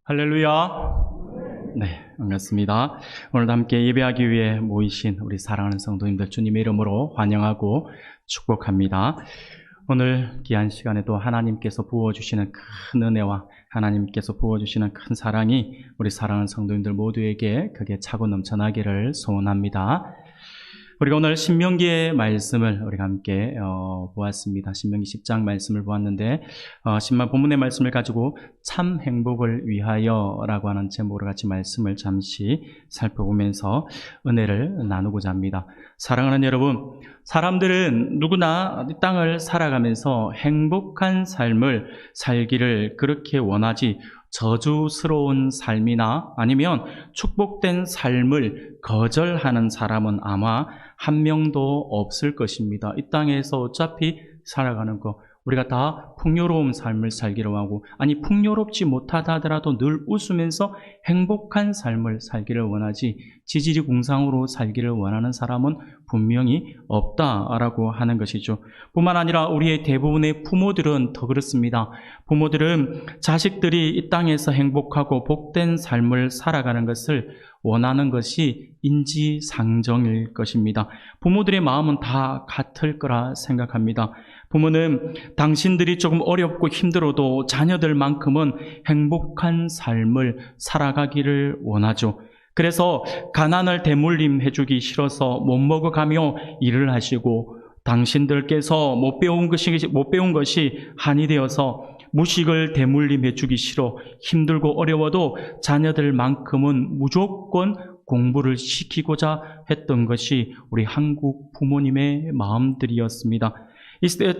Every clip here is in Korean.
할렐루야. 네, 반갑습니다. 오늘도 함께 예배하기 위해 모이신 우리 사랑하는 성도님들 주님의 이름으로 환영하고 축복합니다. 오늘 귀한 시간에도 하나님께서 부어주시는 큰 은혜와 하나님께서 부어주시는 큰 사랑이 우리 사랑하는 성도님들 모두에게 크게 차고 넘쳐나기를 소원합니다. 우리가 오늘 신명기의 말씀을 우리가 함께 보았습니다. 신명기 10장 말씀을 보았는데 본문의 말씀을 가지고 참 행복을 위하여라고 하는 제목으로 같이 말씀을 잠시 살펴보면서 은혜를 나누고자 합니다. 사랑하는 여러분, 사람들은 누구나 이 땅을 살아가면서 행복한 삶을 살기를 그렇게 원하지 저주스러운 삶이나 아니면 축복된 삶을 거절하는 사람은 아마 한 명도 없을 것입니다. 이 땅에서 어차피 살아가는 거 우리가 다 풍요로운 삶을 살기를 하고, 아니 풍요롭지 못하다 하더라도 늘 웃으면서 행복한 삶을 살기를 원하지 지지리궁상으로 살기를 원하는 사람은 분명히 없다라고 하는 것이죠. 뿐만 아니라 우리의 대부분의 부모들은 더 그렇습니다. 부모들은 자식들이 이 땅에서 행복하고 복된 삶을 살아가는 것을 원하는 것이 인지상정일 것입니다. 부모들의 마음은 다 같을 거라 생각합니다. 부모는 당신들이 조금 어렵고 힘들어도 자녀들만큼은 행복한 삶을 살아가기를 원하죠. 그래서 가난을 대물림해 주기 싫어서 못 먹어가며 일을 하시고, 당신들께서 못 배운 것이 한이 되어서 무식을 대물림해 주기 싫어 힘들고 어려워도 자녀들만큼은 무조건 공부를 시키고자 했던 것이 우리 한국 부모님의 마음들이었습니다.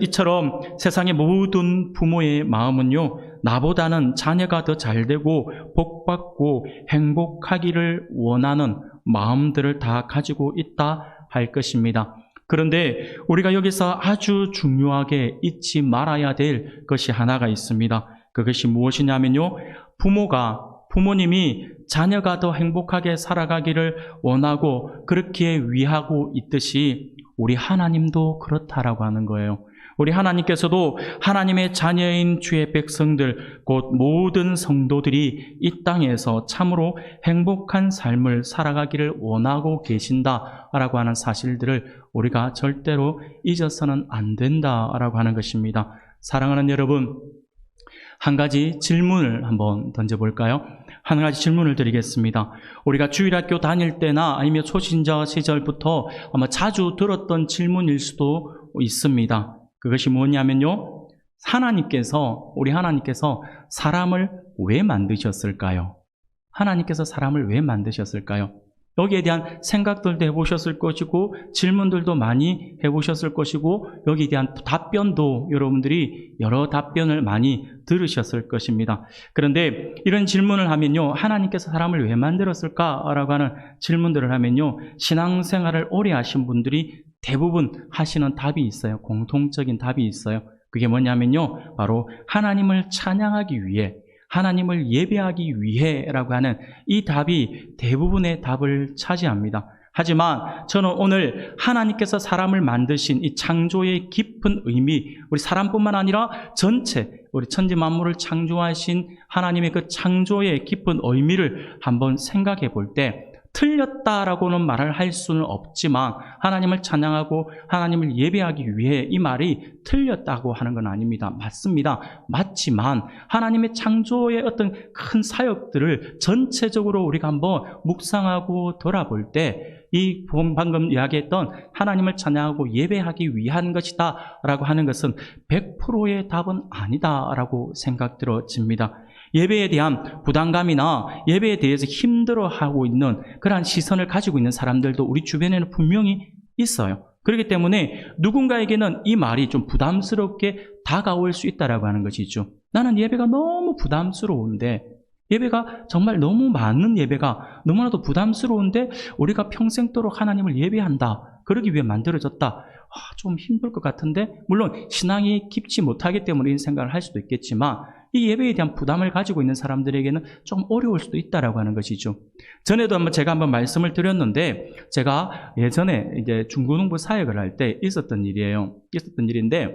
이처럼 세상의 모든 부모의 마음은요, 나보다는 자녀가 더 잘되고 복받고 행복하기를 원하는 마음들을 다 가지고 있다 할 것입니다. 그런데 우리가 여기서 아주 중요하게 잊지 말아야 될 것이 하나가 있습니다. 그것이 무엇이냐면요, 부모님이 자녀가 더 행복하게 살아가기를 원하고 그렇게 위하고 있듯이 우리 하나님도 그렇다라고 하는 거예요. 우리 하나님께서도 하나님의 자녀인 주의 백성들, 곧 모든 성도들이 이 땅에서 참으로 행복한 삶을 살아가기를 원하고 계신다라고 하는 사실들을 우리가 절대로 잊어서는 안 된다라고 하는 것입니다. 사랑하는 여러분, 한 가지 질문을 한번 던져볼까요? 한 가지 질문을 드리겠습니다. 우리가 주일학교 다닐 때나 아니면 초신자 시절부터 아마 자주 들었던 질문일 수도 있습니다. 그것이 뭐냐면요, 우리 하나님께서 사람을 왜 만드셨을까요? 하나님께서 사람을 왜 만드셨을까요? 여기에 대한 생각들도 해보셨을 것이고 질문들도 많이 해보셨을 것이고 여기에 대한 답변도 여러분들이 여러 답변을 많이 들으셨을 것입니다. 그런데 이런 질문을 하면요, 하나님께서 사람을 왜 만들었을까라고 하는 질문들을 하면요, 신앙생활을 오래 하신 분들이 대부분 하시는 답이 있어요. 공통적인 답이 있어요. 그게 뭐냐면요, 바로 하나님을 찬양하기 위해, 하나님을 예배하기 위해라고 하는 이 답이 대부분의 답을 차지합니다. 하지만 저는 오늘 하나님께서 사람을 만드신 이 창조의 깊은 의미, 우리 사람뿐만 아니라 전체 우리 천지 만물을 창조하신 하나님의 그 창조의 깊은 의미를 한번 생각해 볼 때, 틀렸다라고는 말을 할 수는 없지만 하나님을 찬양하고 하나님을 예배하기 위해, 이 말이 틀렸다고 하는 건 아닙니다. 맞습니다. 맞지만 하나님의 창조의 어떤 큰 사역들을 전체적으로 우리가 한번 묵상하고 돌아볼 때, 이 방금 이야기했던 하나님을 찬양하고 예배하기 위한 것이다 라고 하는 것은 100%의 답은 아니다 라고 생각 들어집니다. 예배에 대한 부담감이나 예배에 대해서 힘들어하고 있는 그러한 시선을 가지고 있는 사람들도 우리 주변에는 분명히 있어요. 그렇기 때문에 누군가에게는 이 말이 좀 부담스럽게 다가올 수 있다라고 하는 것이죠. 나는 예배가 너무 부담스러운데, 예배가 정말 너무 많은 예배가 너무나도 부담스러운데 우리가 평생도록 하나님을 예배한다, 그러기 위해 만들어졌다, 좀 힘들 것 같은데, 물론 신앙이 깊지 못하기 때문에 이런 생각을 할 수도 있겠지만 이 예배에 대한 부담을 가지고 있는 사람들에게는 좀 어려울 수도 있다라고 하는 것이죠. 전에도 제가 한번 말씀을 드렸는데, 제가 예전에 이제 중고등부 사역을 할 때 있었던 일인데,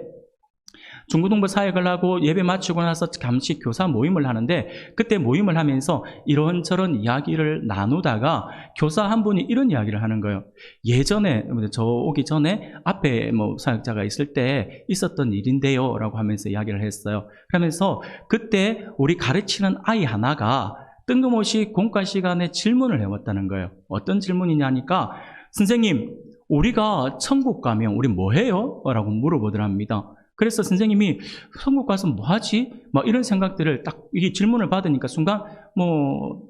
중고등부 사역을 하고 예배 마치고 나서 잠시 교사 모임을 하는데, 그때 모임을 하면서 이런저런 이야기를 나누다가 교사 한 분이 이런 이야기를 하는 거예요. 예전에 저 오기 전에 앞에 사역자가 있을 때 있었던 일인데요 라고 하면서 이야기를 했어요. 그러면서 그때 우리 가르치는 아이 하나가 뜬금없이 공과 시간에 질문을 해왔다는 거예요. 어떤 질문이냐니까, 선생님, 우리가 천국 가면 우리 뭐 해요? 라고 물어보더랍니다. 그래서 선생님이 천국 가서 뭐 하지? 막 이런 생각들을 딱 이 질문을 받으니까 순간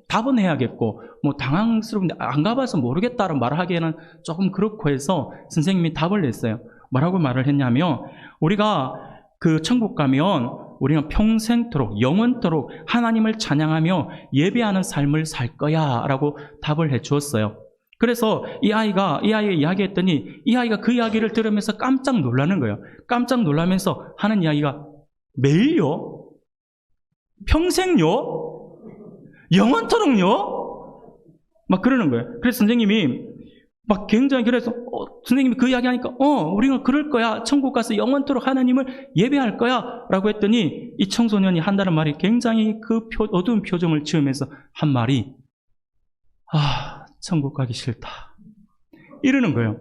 답은 해야겠고 당황스러운데 안 가봐서 모르겠다라고 말하기에는 조금 그렇고 해서 선생님이 답을 냈어요. 뭐라고 말을 했냐면, 우리가 그 천국 가면 우리는 평생토록 영원토록 하나님을 찬양하며 예배하는 삶을 살 거야 라고 답을 해 주었어요. 그래서 이 아이의 이야기했더니 이 아이가 그 이야기를 들으면서 깜짝 놀라는 거예요. 깜짝 놀라면서 하는 이야기가, 매일요? 평생요? 영원토록요? 막 그러는 거예요. 그래서 선생님이 막 굉장히, 그래서 선생님이 그 이야기 하니까 우리는 그럴 거야. 천국 가서 영원토록 하나님을 예배할 거야 라고 했더니 이 청소년이 한다는 말이 굉장히 그 어두운 표정을 지으면서 한 말이, 천국 가기 싫다 이러는 거예요.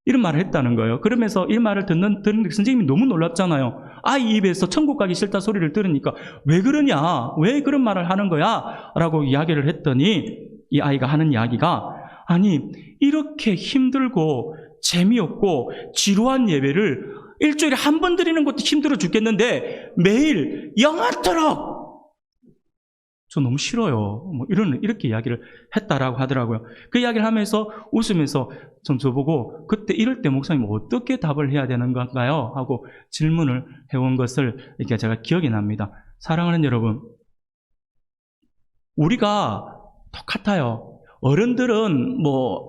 이런 말을 했다는 거예요. 그러면서 이 말을 듣는 선생님이 너무 놀랍잖아요. 아이 입에서 천국 가기 싫다 소리를 들으니까 왜 그러냐, 왜 그런 말을 하는 거야 라고 이야기를 했더니 이 아이가 하는 이야기가, 아니 이렇게 힘들고 재미없고 지루한 예배를 일주일에 한 번 드리는 것도 힘들어 죽겠는데 매일 영원토록 저 너무 싫어요. 이렇게 이야기를 했다라고 하더라고요. 그 이야기를 하면서 웃으면서 좀 저보고, 그때 이럴 때 목사님 어떻게 답을 해야 되는 건가요? 하고 질문을 해온 것을 이렇게 제가 기억이 납니다. 사랑하는 여러분, 우리가 똑같아요. 어른들은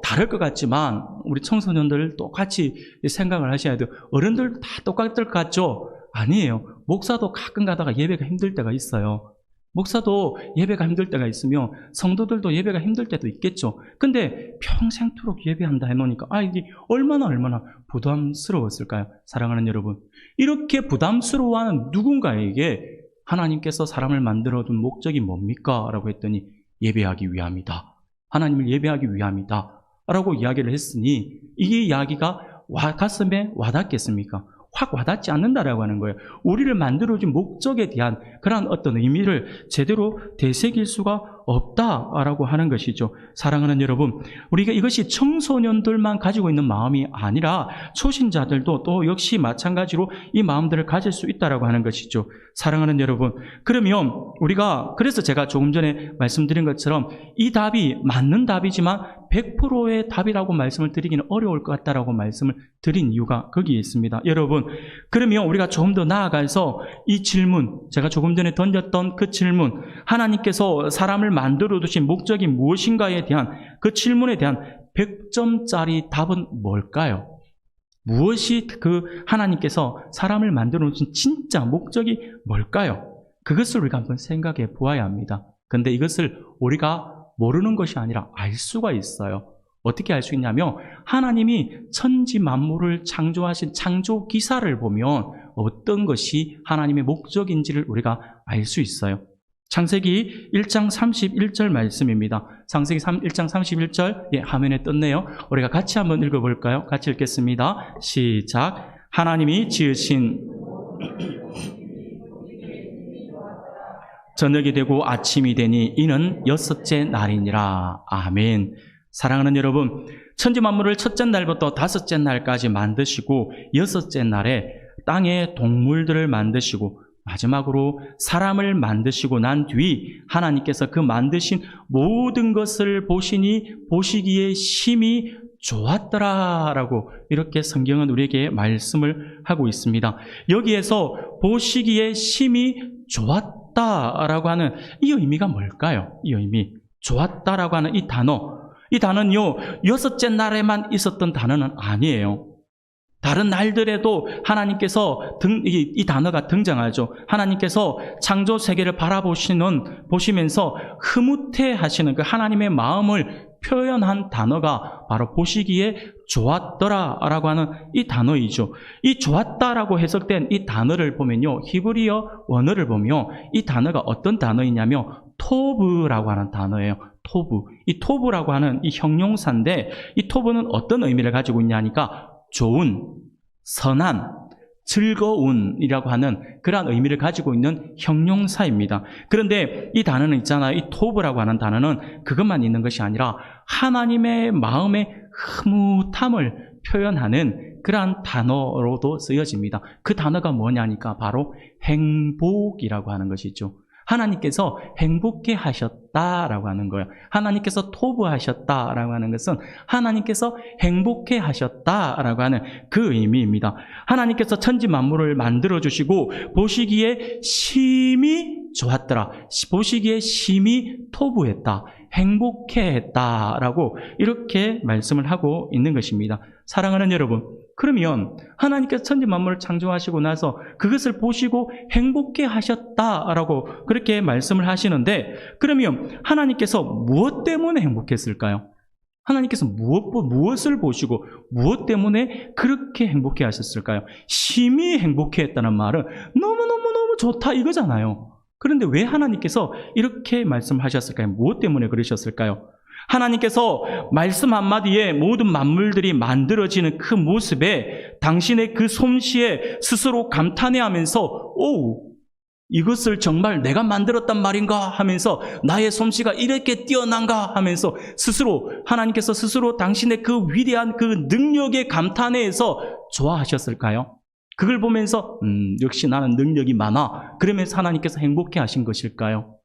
다를 것 같지만 우리 청소년들 똑같이 생각을 하셔야 돼요. 어른들 다 똑같을 것 같죠? 아니에요. 목사도 가끔 가다가 예배가 힘들 때가 있어요. 목사도 예배가 힘들 때가 있으며 성도들도 예배가 힘들 때도 있겠죠. 근데 평생토록 예배한다 해놓으니까 이게 얼마나 부담스러웠을까요? 사랑하는 여러분, 이렇게 부담스러워하는 누군가에게 하나님께서 사람을 만들어둔 목적이 뭡니까? 라고 했더니 예배하기 위함이다. 하나님을 예배하기 위함이다 라고 이야기를 했으니 이 이야기가 가슴에 와닿겠습니까? 확 와닿지 않는다라고 하는 거예요. 우리를 만들어준 목적에 대한 그런 어떤 의미를 제대로 되새길 수가 없다라고 하는 것이죠. 사랑하는 여러분, 우리가 이것이 청소년들만 가지고 있는 마음이 아니라 초신자들도 또 역시 마찬가지로 이 마음들을 가질 수 있다라고 하는 것이죠. 사랑하는 여러분, 그러면 우리가, 그래서 제가 조금 전에 말씀드린 것처럼 이 답이 맞는 답이지만 100%의 답이라고 말씀을 드리기는 어려울 것 같다라고 말씀을 드린 이유가 거기에 있습니다. 여러분, 그러면 우리가 조금 더 나아가서 이 질문, 제가 조금 전에 던졌던 그 질문, 하나님께서 사람을 만들어 두신 목적이 무엇인가에 대한 그 질문에 대한 100점짜리 답은 뭘까요? 무엇이 그 하나님께서 사람을 만들어 놓으신 진짜 목적이 뭘까요? 그것을 우리가 한번 생각해 보아야 합니다. 근데 이것을 우리가 모르는 것이 아니라 알 수가 있어요. 어떻게 알 수 있냐면, 하나님이 천지 만물을 창조하신 창조 기사를 보면 어떤 것이 하나님의 목적인지를 우리가 알 수 있어요. 창세기 1장 31절 말씀입니다. 창세기 1장 31절, 화면에 떴네요. 우리가 같이 한번 읽어볼까요? 같이 읽겠습니다. 시작. 하나님이 지으신 저녁이 되고 아침이 되니 이는 여섯째 날이니라. 아멘. 사랑하는 여러분, 천지 만물을 첫째 날부터 다섯째 날까지 만드시고 여섯째 날에 땅의 동물들을 만드시고 마지막으로 사람을 만드시고 난 뒤 하나님께서 그 만드신 모든 것을 보시니 보시기에 심히 좋았더라라고 이렇게 성경은 우리에게 말씀을 하고 있습니다. 여기에서 보시기에 심히 좋았다라고 하는 이 의미가 뭘까요? 이 의미, 좋았다라고 하는 이 단어는요, 여섯째 날에만 있었던 단어는 아니에요. 다른 날들에도 하나님께서 이 단어가 등장하죠. 하나님께서 창조 세계를 보시면서 흐뭇해 하시는 그 하나님의 마음을 표현한 단어가 바로 보시기에 좋았더라라고 하는 이 단어이죠. 이 좋았다라고 해석된 이 단어를 보면요, 히브리어 원어를 보면 이 단어가 어떤 단어이냐면 토브라고 하는 단어예요. 토브. 이 토브라고 하는 이 형용사인데, 이 토브는 어떤 의미를 가지고 있냐니까 좋은, 선한, 즐거운이라고 하는 그러한 의미를 가지고 있는 형용사입니다. 그런데 이 단어는 있잖아요. 이 토브라고 하는 단어는 그것만 있는 것이 아니라 하나님의 마음의 흐뭇함을 표현하는 그러한 단어로도 쓰여집니다. 그 단어가 뭐냐니까 바로 행복이라고 하는 것이죠. 하나님께서 행복해 하셨다라고 하는 거예요. 하나님께서 토부하셨다라고 하는 것은 하나님께서 행복해 하셨다라고 하는 그 의미입니다. 하나님께서 천지 만물을 만들어 주시고 보시기에 심히 좋았더라. 보시기에 심히 토부했다. 행복해 했다라고 이렇게 말씀을 하고 있는 것입니다. 사랑하는 여러분, 그러면 하나님께서 천지 만물을 창조하시고 나서 그것을 보시고 행복해 하셨다라고 그렇게 말씀을 하시는데, 그러면 하나님께서 무엇 때문에 행복했을까요? 하나님께서 무엇을 보시고 무엇 때문에 그렇게 행복해 하셨을까요? 심히 행복해 했다는 말은 너무너무너무 좋다 이거잖아요. 그런데 왜 하나님께서 이렇게 말씀하셨을까요? 무엇 때문에 그러셨을까요? 하나님께서 말씀 한마디에 모든 만물들이 만들어지는 그 모습에 당신의 그 솜씨에 스스로 감탄해하면서 오, 이것을 정말 내가 만들었단 말인가 하면서 나의 솜씨가 이렇게 뛰어난가 하면서 스스로 하나님께서 스스로 당신의 그 위대한 그 능력에 감탄해서 좋아하셨을까요? 그걸 보면서 역시 나는 능력이 많아 그러면서 하나님께서 행복해 하신 것일까요?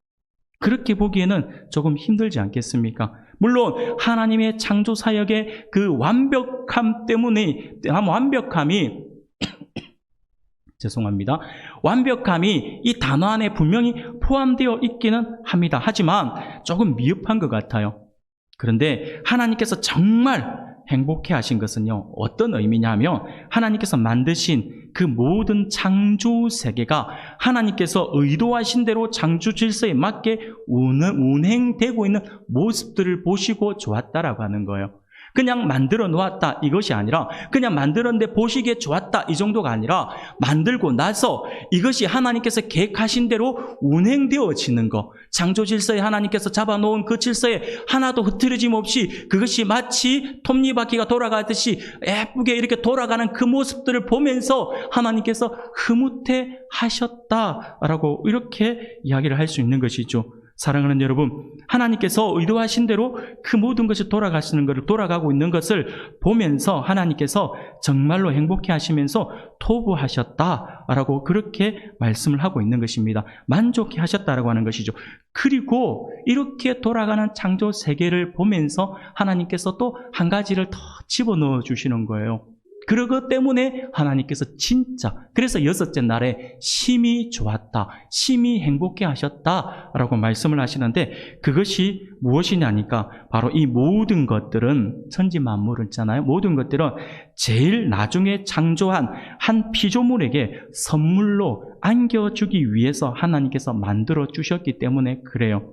그렇게 보기에는 조금 힘들지 않겠습니까? 물론 하나님의 창조 사역의 그 완벽함 때문에 완벽함이 죄송합니다. 완벽함이 이 단어 안에 분명히 포함되어 있기는 합니다. 하지만 조금 미흡한 것 같아요. 그런데 하나님께서 정말 행복해 하신 것은요, 어떤 의미냐면 하나님께서 만드신 그 모든 창조 세계가 하나님께서 의도하신 대로 창조 질서에 맞게 운행되고 있는 모습들을 보시고 좋았다라고 하는 거예요. 그냥 만들어 놓았다 이것이 아니라 그냥 만들었는데 보시기에 좋았다 이 정도가 아니라 만들고 나서 이것이 하나님께서 계획하신 대로 운행되어지는 것, 창조 질서에 하나님께서 잡아놓은 그 질서에 하나도 흐트러짐 없이 그것이 마치 톱니바퀴가 돌아가듯이 예쁘게 이렇게 돌아가는 그 모습들을 보면서 하나님께서 흐뭇해 하셨다라고 이렇게 이야기를 할 수 있는 것이죠. 사랑하는 여러분, 하나님께서 의도하신 대로 그 모든 것이 돌아가고 있는 것을 보면서 하나님께서 정말로 행복해 하시면서 토부하셨다라고 그렇게 말씀을 하고 있는 것입니다. 만족해 하셨다라고 하는 것이죠. 그리고 이렇게 돌아가는 창조 세계를 보면서 하나님께서 또 한 가지를 더 집어넣어 주시는 거예요. 그것 때문에 하나님께서 진짜 그래서 6째 날에 심히 좋았다, 심히 행복해 하셨다라고 말씀을 하시는데 그것이 무엇이냐니까 바로 이 모든 것들은 천지 만물을 있잖아요. 모든 것들은 제일 나중에 창조한 한 피조물에게 선물로 안겨주기 위해서 하나님께서 만들어 주셨기 때문에 그래요.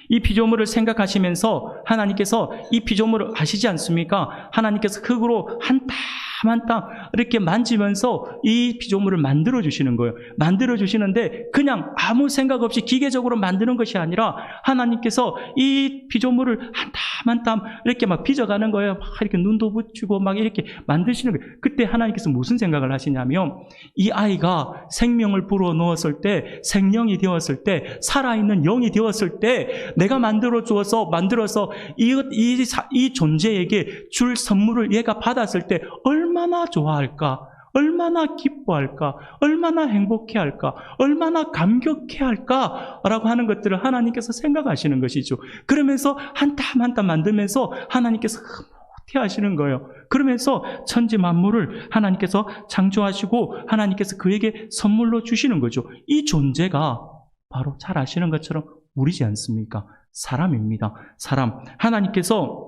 이 피조물을 생각하시면서 하나님께서 이 피조물을 아시지 않습니까? 하나님께서 흙으로 한 땀 한 땀 이렇게 만지면서 이 피조물을 만들어 주시는 거예요. 만들어 주시는데 그냥 아무 생각 없이 기계적으로 만드는 것이 아니라 하나님께서 이 피조물을 한 땀 한 땀 이렇게 막 빚어가는 거예요. 막 이렇게 눈도 붙이고 막 이렇게 만드시는 거예요. 그때 하나님께서 무슨 생각을 하시냐면 이 아이가 생명을 불어넣었을 때, 생명이 되었을 때, 살아있는 영이 되었을 때 내가 만들어서 이 존재에게 줄 선물을 얘가 받았을 때 얼마나 좋아할까? 얼마나 기뻐할까? 얼마나 행복해할까? 얼마나 감격해할까? 라고 하는 것들을 하나님께서 생각하시는 것이죠. 그러면서 한 땀 한 땀 만들면서 하나님께서 흐뭇해 하시는 거예요. 그러면서 천지 만물을 하나님께서 창조하시고 하나님께서 그에게 선물로 주시는 거죠. 이 존재가 바로 잘 아시는 것처럼 우리지 않습니까? 사람입니다. 사람. 하나님께서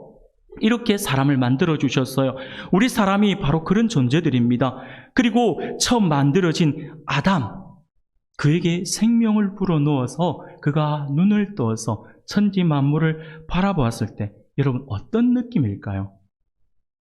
이렇게 사람을 만들어 주셨어요. 우리 사람이 바로 그런 존재들입니다. 그리고 처음 만들어진 아담, 그에게 생명을 불어넣어서 그가 눈을 떠서 천지 만물을 바라보았을 때 여러분 어떤 느낌일까요?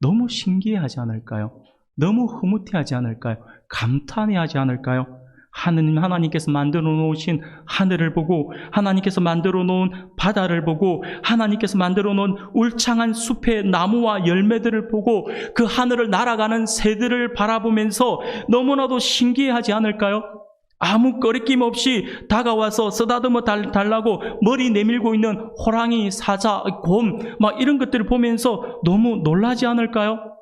너무 신기하지 않을까요? 너무 흐뭇해하지 않을까요? 감탄해하지 않을까요? 하나님께서 만들어 놓으신 하늘을 보고, 하나님께서 만들어 놓은 바다를 보고, 하나님께서 만들어 놓은 울창한 숲의 나무와 열매들을 보고, 그 하늘을 날아가는 새들을 바라보면서 너무나도 신기해하지 않을까요? 아무 거리낌 없이 다가와서 쓰다듬어 달라고 머리 내밀고 있는 호랑이, 사자, 곰, 막 이런 것들을 보면서 너무 놀라지 않을까요?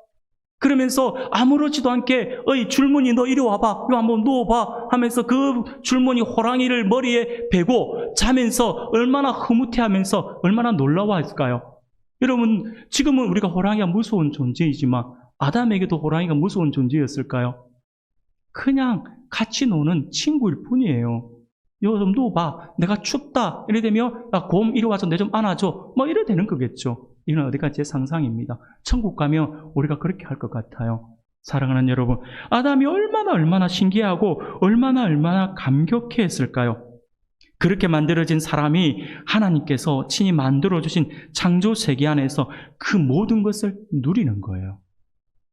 그러면서 아무렇지도 않게 어이 줄무늬 너 이리 와봐, 이거 한번 누워봐 하면서 그 줄무늬 호랑이를 머리에 베고 자면서 얼마나 흐뭇해하면서 얼마나 놀라워했을까요? 여러분, 지금은 우리가 호랑이가 무서운 존재이지만 아담에게도 호랑이가 무서운 존재였을까요? 그냥 같이 노는 친구일 뿐이에요. 요 좀 누워봐, 내가 춥다 이래 되면 곰 이리 와서 내 좀 안아줘, 뭐 이래 되는 거겠죠. 이건 어디가 제 상상입니다. 천국 가면 우리가 그렇게 할 것 같아요. 사랑하는 여러분, 아담이 얼마나 신기하고 얼마나 감격해 했을까요? 그렇게 만들어진 사람이 하나님께서 친히 만들어주신 창조 세계 안에서 그 모든 것을 누리는 거예요.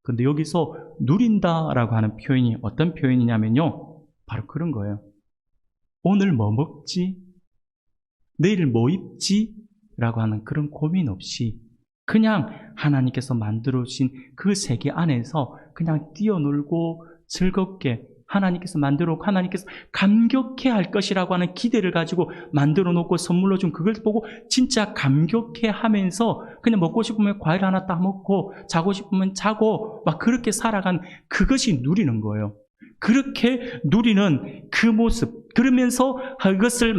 근데 여기서 누린다라고 하는 표현이 어떤 표현이냐면요, 바로 그런 거예요. 오늘 뭐 먹지? 내일 뭐 입지? 라고 하는 그런 고민 없이 그냥 하나님께서 만들어주신 그 세계 안에서 그냥 뛰어놀고 즐겁게 하나님께서 만들어놓고 하나님께서 감격해 할 것이라고 하는 기대를 가지고 만들어 놓고 선물로 준 그걸 보고 진짜 감격해 하면서 그냥 먹고 싶으면 과일 하나 따먹고 자고 싶으면 자고 막 그렇게 살아간 그것이 누리는 거예요. 그렇게 누리는 그 모습, 그러면서 그것을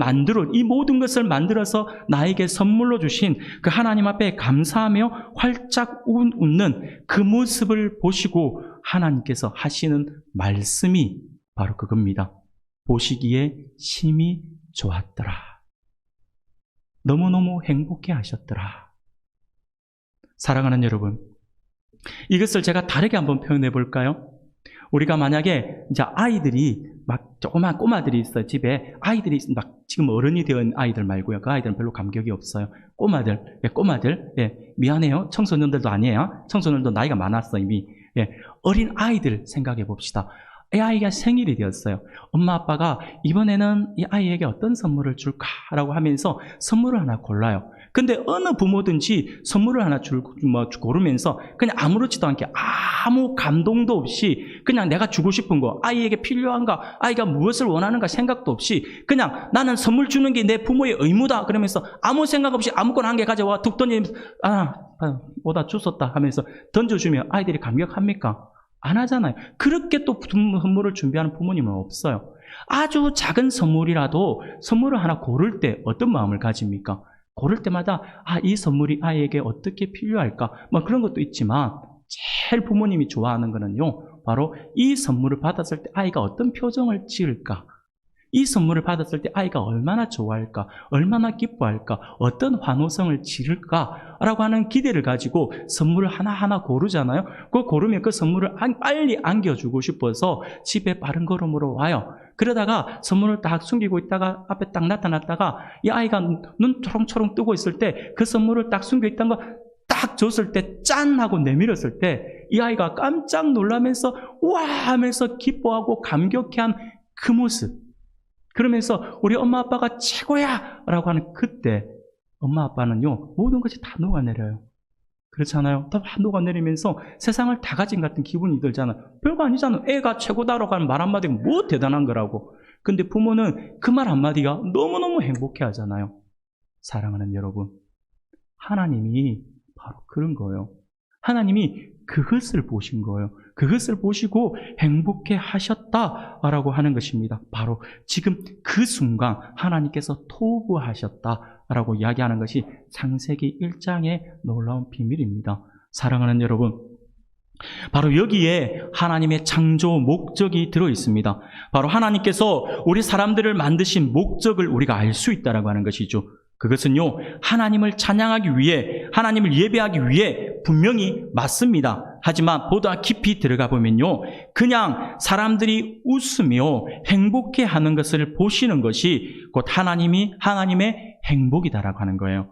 이 모든 것을 만들어서 나에게 선물로 주신 그 하나님 앞에 감사하며 활짝 웃는 그 모습을 보시고 하나님께서 하시는 말씀이 바로 그겁니다. 보시기에 심히 좋았더라. 너무너무 행복해 하셨더라. 사랑하는 여러분, 이것을 제가 다르게 한번 표현해 볼까요? 우리가 만약에 이제 아이들이 막 조그만 꼬마들이 있어요. 집에 아이들이 막 지금 어른이 된 아이들 말고요. 그 아이들은 별로 감격이 없어요. 꼬마들, 미안해요. 청소년들도 아니에요. 청소년들도 나이가 많았어 이미. 어린 아이들 생각해 봅시다. 이 아이가 생일이 되었어요. 엄마 아빠가 이번에는 이 아이에게 어떤 선물을 줄까라고 하면서 선물을 하나 골라요. 근데 어느 부모든지 선물을 하나 고르면서 그냥 아무렇지도 않게 아무 감동도 없이 그냥 내가 주고 싶은 거, 아이에게 필요한가, 아이가 무엇을 원하는가 생각도 없이 그냥 나는 선물 주는 게 내 부모의 의무다 그러면서 아무 생각 없이 아무거나 한 개 가져와 툭 던지면서 오다 주웠다 하면서 던져주면 아이들이 감격합니까? 안 하잖아요. 그렇게 또 선물을 준비하는 부모님은 없어요. 아주 작은 선물이라도 선물을 하나 고를 때 어떤 마음을 가집니까? 고를 때마다 이 선물이 아이에게 어떻게 필요할까? 뭐 그런 것도 있지만 제일 부모님이 좋아하는 거는요, 바로 이 선물을 받았을 때 아이가 어떤 표정을 지을까? 이 선물을 받았을 때 아이가 얼마나 좋아할까? 얼마나 기뻐할까? 어떤 환호성을 지를까? 라고 하는 기대를 가지고 선물을 하나하나 고르잖아요. 그거 고르면 그 선물을 빨리 안겨주고 싶어서 집에 빠른 걸음으로 와요. 그러다가 선물을 딱 숨기고 있다가 앞에 딱 나타났다가 이 아이가 눈 초롱초롱 뜨고 있을 때 그 선물을 딱 숨겨 있던 거 딱 줬을 때 짠 하고 내밀었을 때 이 아이가 깜짝 놀라면서 와 하면서 기뻐하고 감격해한 그 모습, 그러면서 우리 엄마 아빠가 최고야 라고 하는 그때 엄마 아빠는요 모든 것이 다 녹아내려요. 그렇잖아요. 다 녹아내리면서 세상을 다 가진 같은 기분이 들잖아요. 별거 아니잖아요. 애가 최고다라고 하는 말 한마디가 뭐 대단한 거라고. 근데 부모는 그 말 한마디가 너무너무 행복해 하잖아요. 사랑하는 여러분, 하나님이 바로 그런 거예요. 하나님이 그것을 보신 거예요. 그것을 보시고 행복해 하셨다라고 하는 것입니다. 바로 지금 그 순간 하나님께서 토부하셨다라고 이야기하는 것이 창세기 1장의 놀라운 비밀입니다. 사랑하는 여러분, 바로 여기에 하나님의 창조 목적이 들어 있습니다. 바로 하나님께서 우리 사람들을 만드신 목적을 우리가 알 수 있다라고 하는 것이죠. 그것은요, 하나님을 찬양하기 위해, 하나님을 예배하기 위해 분명히 맞습니다. 하지만 보다 깊이 들어가 보면요, 그냥 사람들이 웃으며 행복해 하는 것을 보시는 것이 곧 하나님의 행복이다라고 하는 거예요.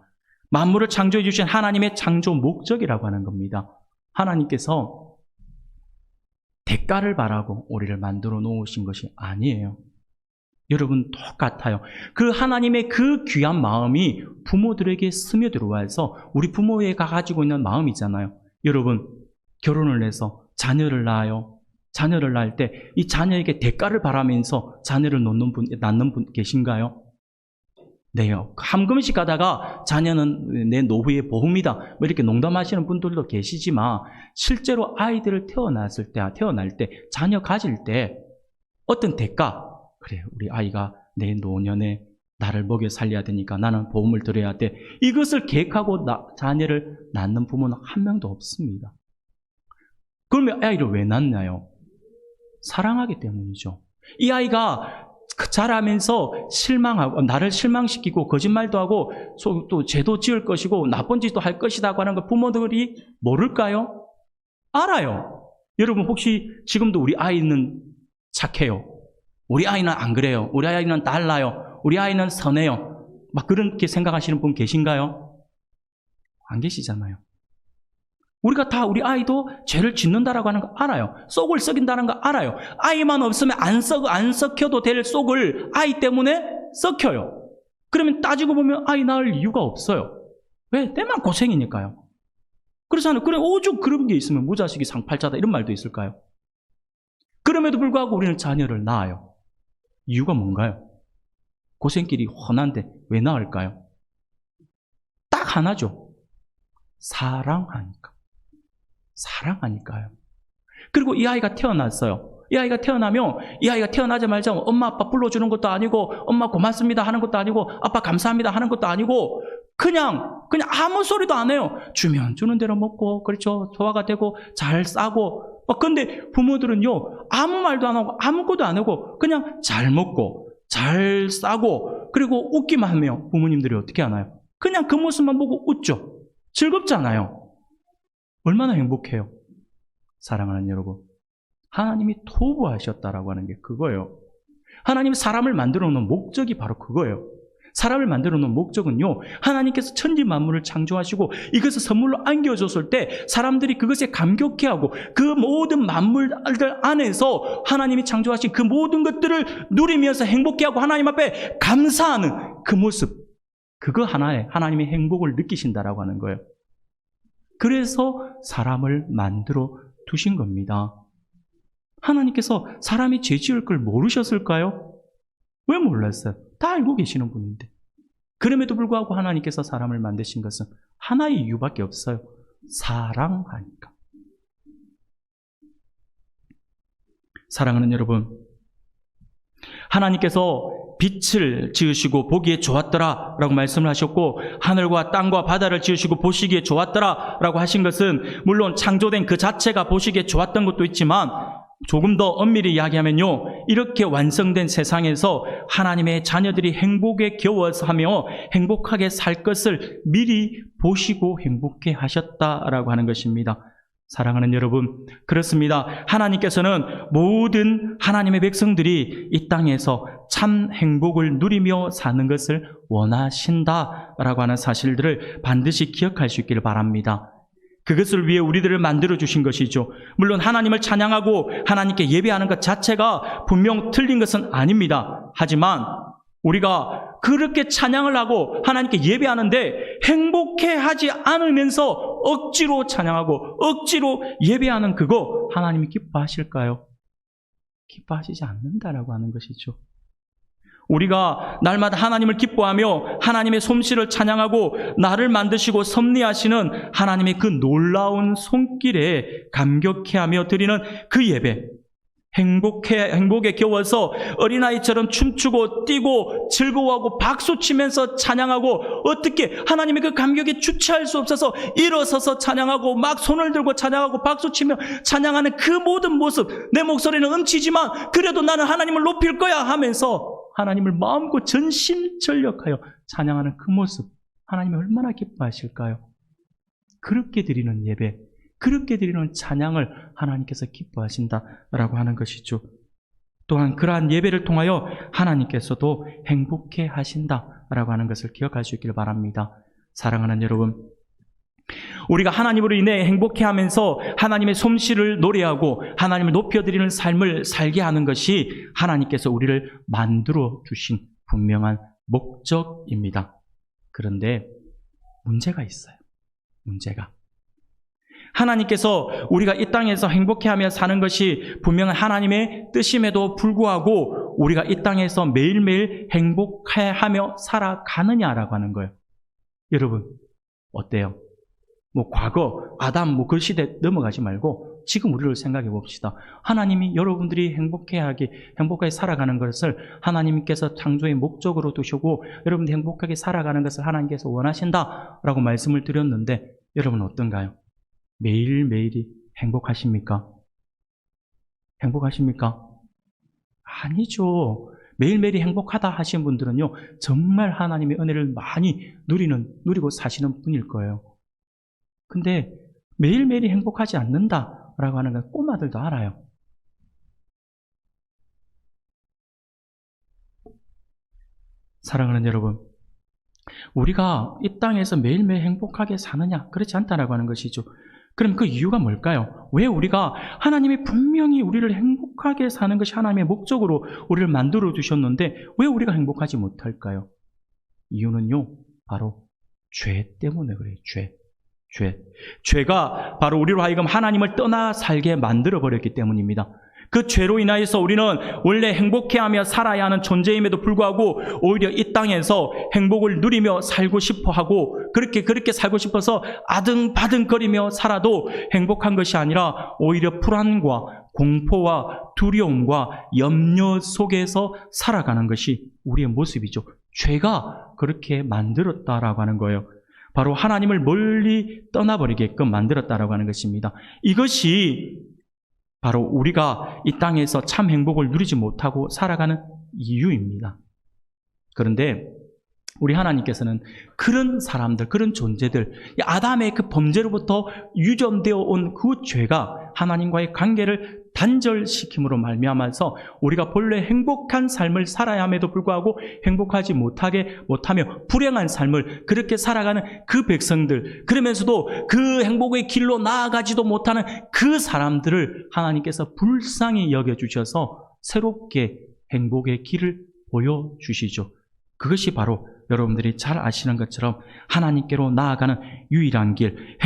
만물을 창조해 주신 하나님의 창조 목적이라고 하는 겁니다. 하나님께서 대가를 바라고 우리를 만들어 놓으신 것이 아니에요. 여러분 똑같아요. 그 하나님의 그 귀한 마음이 부모들에게 스며들어와서 우리 부모가 가지고 있는 마음이잖아요. 여러분 결혼을 해서 자녀를 낳아요. 자녀를 낳을 때 이 자녀에게 대가를 바라면서 자녀를 낳는 분 계신가요? 네요. 함금씩 가다가 자녀는 내 노후의 보험이다. 뭐 이렇게 농담하시는 분들도 계시지만 실제로 아이들을 태어날 때 자녀 가질 때 어떤 대가, 그래 우리 아이가 내 노년에 나를 먹여 살려야 되니까 나는 보험을 들어야 돼. 이것을 계획하고 자녀를 낳는 부모는 한 명도 없습니다. 그러면 아이를 왜 낳나요? 사랑하기 때문이죠. 이 아이가 자라면서 실망하고 나를 실망시키고 거짓말도 하고 또 죄도 지을 것이고 나쁜 짓도 할 것이라고 하는 걸 부모들이 모를까요? 알아요. 여러분 혹시 지금도 우리 아이는 착해요. 우리 아이는 안 그래요. 우리 아이는 달라요. 우리 아이는 선해요. 막 그렇게 생각하시는 분 계신가요? 안 계시잖아요. 우리가 다 우리 아이도 죄를 짓는다라고 하는 거 알아요. 쏙을 썩인다는 거 알아요. 아이만 없으면 안 썩혀도 될 쏙을 아이 때문에 썩혀요. 그러면 따지고 보면 아이 낳을 이유가 없어요. 왜? 때만 고생이니까요. 그렇잖아요. 그래 오죽 그런 게 있으면 무자식이 상팔자다 이런 말도 있을까요? 그럼에도 불구하고 우리는 자녀를 낳아요. 이유가 뭔가요? 고생길이 훤한데 왜 낳을까요? 딱 하나죠. 사랑하니까. 사랑하니까요. 그리고 이 아이가 태어났어요. 이 아이가 태어나면 이 아이가 태어나자마자 엄마 아빠 불러주는 것도 아니고 엄마 고맙습니다 하는 것도 아니고 아빠 감사합니다 하는 것도 아니고 그냥 아무 소리도 안 해요. 주면 주는 대로 먹고 그렇죠. 소화가 되고 잘 싸고 근데 부모들은요 아무 말도 안 하고 아무것도 안 하고 그냥 잘 먹고 잘 싸고 그리고 웃기만 하면 부모님들이 어떻게 하나요? 그냥 그 모습만 보고 웃죠. 즐겁잖아요. 얼마나 행복해요. 사랑하는 여러분, 하나님이 토부하셨다라고 하는 게 그거예요. 하나님이 사람을 만들어 놓은 목적이 바로 그거예요. 사람을 만들어 놓은 목적은요, 하나님께서 천지 만물을 창조하시고 이것을 선물로 안겨줬을 때 사람들이 그것에 감격해하고 그 모든 만물들 안에서 하나님이 창조하신 그 모든 것들을 누리면서 행복해하고 하나님 앞에 감사하는 그 모습, 그거 하나에 하나님의 행복을 느끼신다라고 하는 거예요. 그래서 사람을 만들어 두신 겁니다. 하나님께서 사람이 죄 지을 걸 모르셨을까요? 왜 몰랐어요? 다 알고 계시는 분인데. 그럼에도 불구하고 하나님께서 사람을 만드신 것은 하나의 이유밖에 없어요. 사랑하니까. 사랑하는 여러분, 하나님께서 빛을 지으시고 보기에 좋았더라 라고 말씀을 하셨고 하늘과 땅과 바다를 지으시고 보시기에 좋았더라 라고 하신 것은 물론 창조된 그 자체가 보시기에 좋았던 것도 있지만 조금 더 엄밀히 이야기하면요, 이렇게 완성된 세상에서 하나님의 자녀들이 행복에 겨워서 하며 행복하게 살 것을 미리 보시고 행복해 하셨다라고 하는 것입니다. 사랑하는 여러분, 그렇습니다. 하나님께서는 모든 하나님의 백성들이 이 땅에서 참 행복을 누리며 사는 것을 원하신다라고 하는 사실들을 반드시 기억할 수 있기를 바랍니다. 그것을 위해 우리들을 만들어주신 것이죠. 물론 하나님을 찬양하고 하나님께 예배하는 것 자체가 분명 틀린 것은 아닙니다. 하지만 우리가 그렇게 찬양을 하고 하나님께 예배하는데 행복해하지 않으면서 억지로 찬양하고 억지로 예배하는 그거 하나님이 기뻐하실까요? 기뻐하시지 않는다라고 하는 것이죠. 우리가 날마다 하나님을 기뻐하며 하나님의 솜씨를 찬양하고 나를 만드시고 섭리하시는 하나님의 그 놀라운 손길에 감격해하며 드리는 그 예배, 행복에 겨워서 어린아이처럼 춤추고 뛰고 즐거워하고 박수치면서 찬양하고 어떻게 하나님의 그 감격에 주체할 수 없어서 일어서서 찬양하고 막 손을 들고 찬양하고 박수치며 찬양하는 그 모든 모습, 내 목소리는 음치지만 그래도 나는 하나님을 높일 거야 하면서 하나님을 마음껏 전심전력하여 찬양하는 그 모습, 하나님이 얼마나 기뻐하실까요? 그렇게 드리는 예배, 그렇게 드리는 찬양을 하나님께서 기뻐하신다라고 하는 것이죠. 또한 그러한 예배를 통하여 하나님께서도 행복해 하신다라고 하는 것을 기억할 수 있기를 바랍니다. 사랑하는 여러분, 우리가 하나님으로 인해 행복해하면서 하나님의 솜씨를 노래하고 하나님을 높여드리는 삶을 살게 하는 것이 하나님께서 우리를 만들어 주신 분명한 목적입니다. 그런데 문제가 있어요. 문제가. 하나님께서 우리가 이 땅에서 행복해하며 사는 것이 분명한 하나님의 뜻임에도 불구하고 우리가 이 땅에서 매일매일 행복해하며 살아가느냐라고 하는 거예요. 여러분, 어때요? 과거, 아담, 그 시대 넘어가지 말고 지금 우리를 생각해 봅시다. 하나님이 여러분들이 행복하게 살아가는 것을 하나님께서 창조의 목적으로 두시고 여러분들이 행복하게 살아가는 것을 하나님께서 원하신다라고 말씀을 드렸는데 여러분 어떤가요? 매일매일이 행복하십니까? 행복하십니까? 아니죠. 매일매일이 행복하다 하신 분들은요, 정말 하나님의 은혜를 많이 누리고 사시는 분일 거예요. 근데 매일매일이 행복하지 않는다라고 하는 건 꼬마들도 알아요. 사랑하는 여러분, 우리가 이 땅에서 매일매일 행복하게 사느냐? 그렇지 않다라고 하는 것이죠. 그럼 그 이유가 뭘까요? 왜 우리가 하나님이 분명히 우리를 행복하게 사는 것이 하나님의 목적으로 우리를 만들어 주셨는데 왜 우리가 행복하지 못할까요? 이유는요, 바로 죄 때문에 그래요. 죄가 바로 우리로 하여금 하나님을 떠나 살게 만들어버렸기 때문입니다. 그 죄로 인하여서 우리는 원래 행복해하며 살아야 하는 존재임에도 불구하고 오히려 이 땅에서 행복을 누리며 살고 싶어 하고 그렇게 살고 싶어서 아등바등거리며 살아도 행복한 것이 아니라 오히려 불안과 공포와 두려움과 염려 속에서 살아가는 것이 우리의 모습이죠. 죄가 그렇게 만들었다라고 하는 거예요. 바로 하나님을 멀리 떠나버리게끔 만들었다라고 하는 것입니다. 이것이 바로 우리가 이 땅에서 참 행복을 누리지 못하고 살아가는 이유입니다. 그런데 우리 하나님께서는 그런 사람들, 그런 존재들, 아담의 그 범죄로부터 유전되어 온 그 죄가 하나님과의 관계를 단절시킴으로 말미암아서 우리가 본래 행복한 삶을 살아야 함에도 불구하고 행복하지 못하며 불행한 삶을 그렇게 살아가는 그 백성들, 그러면서도 그 행복의 길로 나아가지도 못하는 그 사람들을 하나님께서 불쌍히 여겨주셔서 새롭게 행복의 길을 보여주시죠. 그것이 바로 여러분들이 잘 아시는 것처럼 하나님께로 나아가는 유일한 길,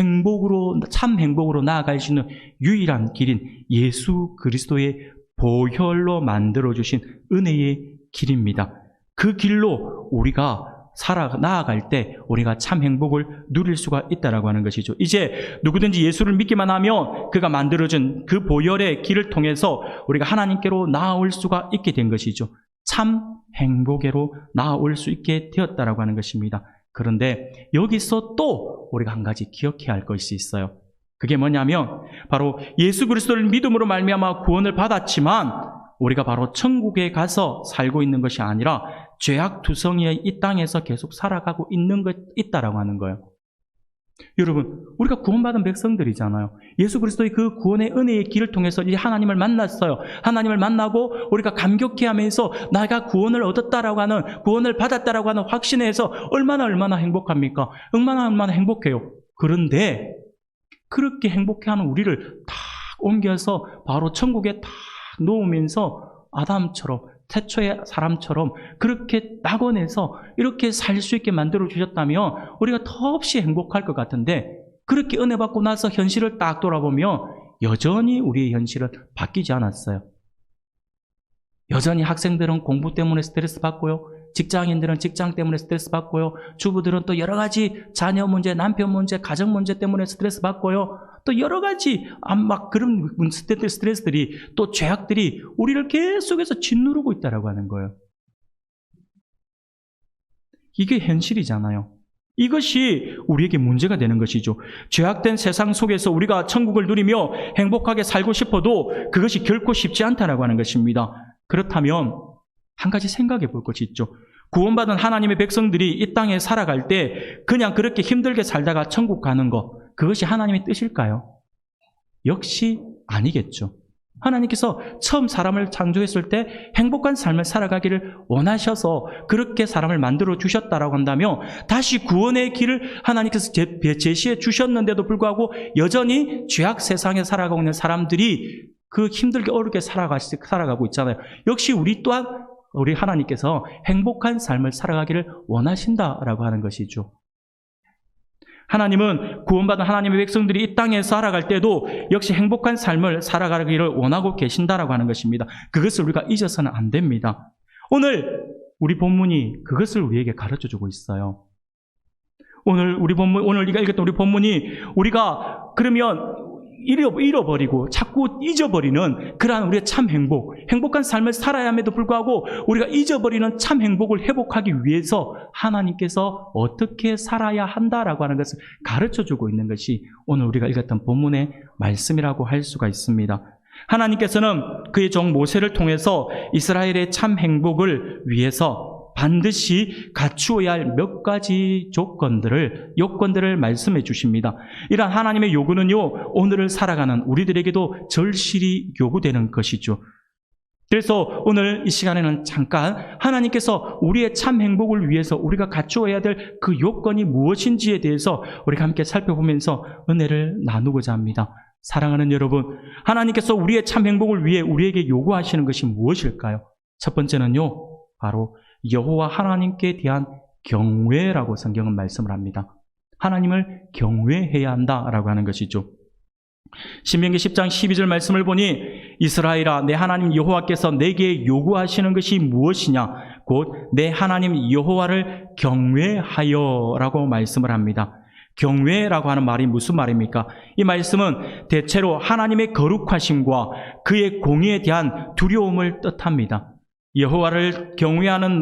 참 행복으로 나아갈 수 있는 유일한 길인 예수 그리스도의 보혈로 만들어주신 은혜의 길입니다. 그 길로 우리가 나아갈 때 우리가 참 행복을 누릴 수가 있다라고 하는 것이죠. 이제 누구든지 예수를 믿기만 하면 그가 만들어준 그 보혈의 길을 통해서 우리가 하나님께로 나아올 수가 있게 된 것이죠. 참 행복으로 나아올 수 있게 되었다라고 하는 것입니다. 그런데 여기서 또 우리가 한 가지 기억해야 할 것이 있어요. 그게 뭐냐면 바로 예수 그리스도를 믿음으로 말미암아 구원을 받았지만 우리가 바로 천국에 가서 살고 있는 것이 아니라 죄악투성이의 이 땅에서 계속 살아가고 있다라고 하는 거예요. 여러분, 우리가 구원받은 백성들이잖아요. 예수 그리스도의 그 구원의 은혜의 길을 통해서 이제 하나님을 만났어요. 하나님을 만나고 우리가 감격해하면서 내가 구원을 얻었다라고 하는, 구원을 받았다라고 하는 확신에서 얼마나 행복합니까? 얼마나 행복해요. 그런데 그렇게 행복해하는 우리를 탁 옮겨서 바로 천국에 탁 놓으면서 아담처럼, 태초의 사람처럼 그렇게 낙원에서 이렇게 살 수 있게 만들어 주셨다면 우리가 더없이 행복할 것 같은데, 그렇게 은혜 받고 나서 현실을 딱 돌아보면 여전히 우리의 현실은 바뀌지 않았어요. 여전히 학생들은 공부 때문에 스트레스 받고요, 직장인들은 직장 때문에 스트레스 받고요, 주부들은 또 여러 가지 자녀 문제, 남편 문제, 가정 문제 때문에 스트레스 받고요, 또 여러 가지 막 그런 스트레스들이, 또 죄악들이 우리를 계속해서 짓누르고 있다라고 하는 거예요. 이게 현실이잖아요. 이것이 우리에게 문제가 되는 것이죠. 죄악된 세상 속에서 우리가 천국을 누리며 행복하게 살고 싶어도 그것이 결코 쉽지 않다라고 하는 것입니다. 그렇다면 한 가지 생각해 볼 것이 있죠. 구원받은 하나님의 백성들이 이 땅에 살아갈 때 그냥 그렇게 힘들게 살다가 천국 가는 것, 그것이 하나님의 뜻일까요? 역시 아니겠죠. 하나님께서 처음 사람을 창조했을 때 행복한 삶을 살아가기를 원하셔서 그렇게 사람을 만들어 주셨다라고 한다면 다시 구원의 길을 하나님께서 제시해 주셨는데도 불구하고 여전히 죄악 세상에 살아가고 있는 사람들이 그 힘들게 어렵게 살아가고 있잖아요. 역시 우리 또한 우리 하나님께서 행복한 삶을 살아가기를 원하신다라고 하는 것이죠. 하나님은 구원받은 하나님의 백성들이 이 땅에 살아갈 때도 역시 행복한 삶을 살아가기를 원하고 계신다라고 하는 것입니다. 그것을 우리가 잊어서는 안 됩니다. 오늘 우리 본문이 그것을 우리에게 가르쳐주고 있어요. 오늘 우리가 읽었던 우리 본문이 우리가 그러면 잃어버리고 자꾸 잊어버리는 그러한 우리의 참 행복한 삶을 살아야 함에도 불구하고 우리가 잊어버리는 참 행복을 회복하기 위해서 하나님께서 어떻게 살아야 한다라고 하는 것을 가르쳐주고 있는 것이 오늘 우리가 읽었던 본문의 말씀이라고 할 수가 있습니다. 하나님께서는 그의 종 모세를 통해서 이스라엘의 참 행복을 위해서 반드시 갖추어야 할 몇 가지 요건들을 말씀해 주십니다. 이러한 하나님의 요구는요, 오늘을 살아가는 우리들에게도 절실히 요구되는 것이죠. 그래서 오늘 이 시간에는 잠깐 하나님께서 우리의 참 행복을 위해서 우리가 갖추어야 될 그 요건이 무엇인지에 대해서 우리가 함께 살펴보면서 은혜를 나누고자 합니다. 사랑하는 여러분, 하나님께서 우리의 참 행복을 위해 우리에게 요구하시는 것이 무엇일까요? 첫 번째는요, 바로 여호와 하나님께 대한 경외라고 성경은 말씀을 합니다. 하나님을 경외해야 한다라고 하는 것이죠. 신명기 10장 12절 말씀을 보니 이스라엘아 내 하나님 여호와께서 내게 요구하시는 것이 무엇이냐 곧 내 하나님 여호와를 경외하여라고 말씀을 합니다. 경외라고 하는 말이 무슨 말입니까? 이 말씀은 대체로 하나님의 거룩하심과 그의 공의에 대한 두려움을 뜻합니다. 여호와를 경외하는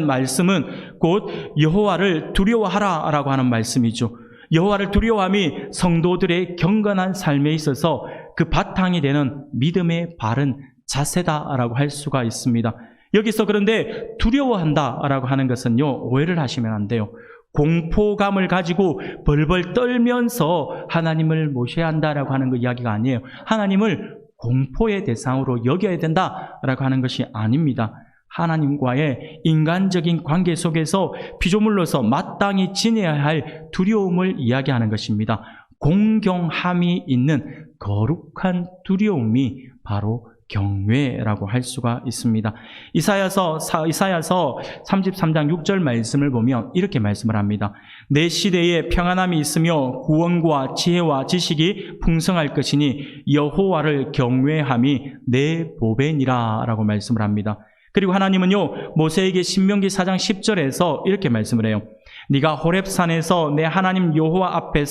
말씀은 곧 여호와를 두려워하라라고 하는 말씀이죠. 여호와를 두려워함이 성도들의 경건한 삶에 있어서 그 바탕이 되는 믿음의 바른 자세다라고 할 수가 있습니다. 여기서 그런데 두려워한다라고 하는 것은요, 오해를 하시면 안 돼요. 공포감을 가지고 벌벌 떨면서 하나님을 모셔야 한다라고 하는 그 이야기가 아니에요. 하나님을 공포의 대상으로 여겨야 된다라고 하는 것이 아닙니다. 하나님과의 인간적인 관계 속에서 피조물로서 마땅히 지내야 할 두려움을 이야기하는 것입니다. 공경함이 있는 거룩한 두려움이 바로 경외라고 할 수가 있습니다. 이사야서 33장 6절 말씀을 보면 이렇게 말씀을 합니다. 내 시대에 평안함이 있으며 구원과 지혜와 지식이 풍성할 것이니 여호와를 경외함이 내 보배니라 라고 말씀을 합니다. 그리고 하나님은요, 모세에게 신명기 4장 10절에서 이렇게 말씀을 해요. 네가 호렙산에서 내 하나님 여호와 앞에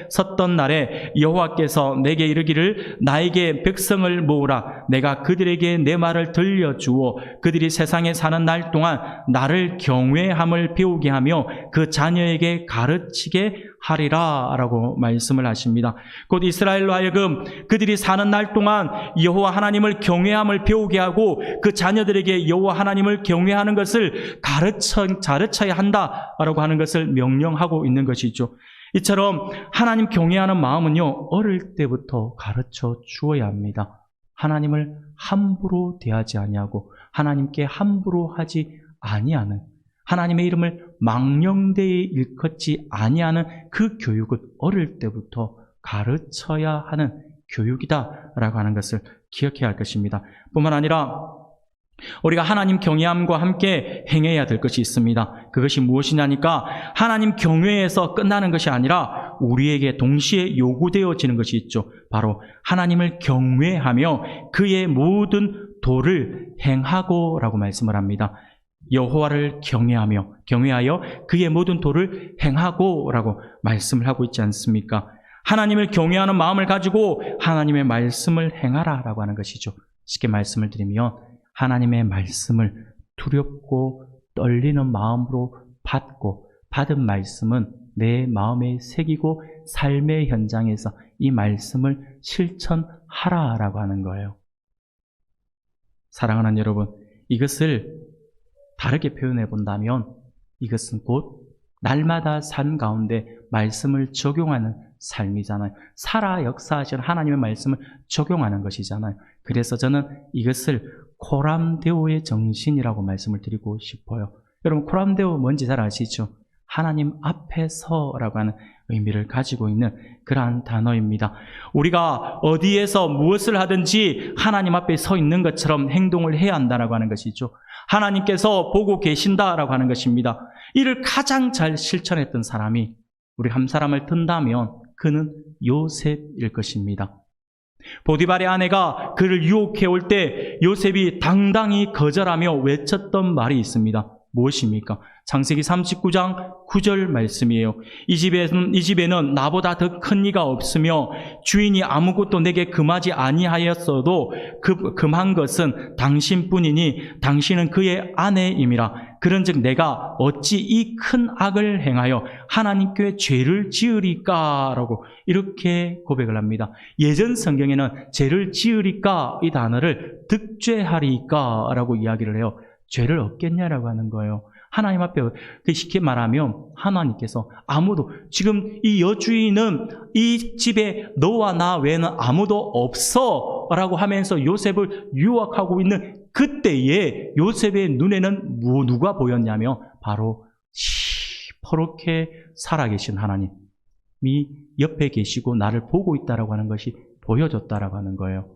섰던 날에 여호와께서 내게 이르기를 나에게 백성을 모으라. 내가 그들에게 내 말을 들려주어 그들이 세상에 사는 날 동안 나를 경외함을 배우게 하며 그 자녀에게 가르치게 하리라 라고 말씀을 하십니다. 곧 이스라엘로 하여금 그들이 사는 날 동안 여호와 하나님을 경외함을 배우게 하고 그 자녀들에게 여호와 하나님을 경외하는 것을 가르쳐야 한다라고 하는 것을 명령하고 있는 것이죠. 이처럼 하나님 경외하는 마음은요, 어릴 때부터 가르쳐 주어야 합니다. 하나님을 함부로 대하지 아니하고 하나님께 함부로 하지 아니하는, 하나님의 이름을 망령되이 일컫지 아니하는 그 교육을 어릴 때부터 가르쳐야 하는 교육이다라고 하는 것을 기억해야 할 것입니다. 뿐만 아니라 우리가 하나님 경외함과 함께 행해야 될 것이 있습니다. 그것이 무엇이냐니까 하나님 경외에서 끝나는 것이 아니라 우리에게 동시에 요구되어지는 것이 있죠. 바로 하나님을 경외하며 그의 모든 도를 행하고 라고 말씀을 합니다. 여호와를 경외하여 그의 모든 도를 행하고 라고 말씀을 하고 있지 않습니까? 하나님을 경외하는 마음을 가지고 하나님의 말씀을 행하라 라고 하는 것이죠. 쉽게 말씀을 드리면 하나님의 말씀을 두렵고 떨리는 마음으로 받은 말씀은 내 마음에 새기고 삶의 현장에서 이 말씀을 실천하라라고 하는 거예요. 사랑하는 여러분, 이것을 다르게 표현해 본다면 이것은 곧 날마다 삶 가운데 말씀을 적용하는 삶이잖아요. 살아 역사하시는 하나님의 말씀을 적용하는 것이잖아요. 그래서 저는 이것을 코람데오의 정신이라고 말씀을 드리고 싶어요. 여러분, 코람데오 뭔지 잘 아시죠? 하나님 앞에서라고 하는 의미를 가지고 있는 그러한 단어입니다. 우리가 어디에서 무엇을 하든지 하나님 앞에 서 있는 것처럼 행동을 해야 한다라고 하는 것이죠. 하나님께서 보고 계신다라고 하는 것입니다. 이를 가장 잘 실천했던 사람이 우리 한 사람을 든다면 그는 요셉일 것입니다. 보디발의 아내가 그를 유혹해올 때 요셉이 당당히 거절하며 외쳤던 말이 있습니다. 무엇입니까? 창세기 39장 9절 말씀이에요. 이 집에는 나보다 더 큰 이가 없으며 주인이 아무것도 내게 금하지 아니하였어도 금한 것은 당신뿐이니 당신은 그의 아내임이라. 그런즉 내가 어찌 이 큰 악을 행하여 하나님께 죄를 지으리까? 라고 이렇게 고백을 합니다. 예전 성경에는 죄를 지으리까 이 단어를 득죄하리까 라고 이야기를 해요. 죄를 얻겠냐라고 하는 거예요. 하나님 앞에 쉽게 말하면 하나님께서 아무도, 지금 이 여주인은 이 집에 너와 나 외에는 아무도 없어 라고 하면서 요셉을 유혹하고 있는 그때에 요셉의 눈에는 누가 보였냐면 바로 시퍼렇게 살아계신 하나님이 옆에 계시고 나를 보고 있다라고 하는 것이 보여졌다라고 하는 거예요.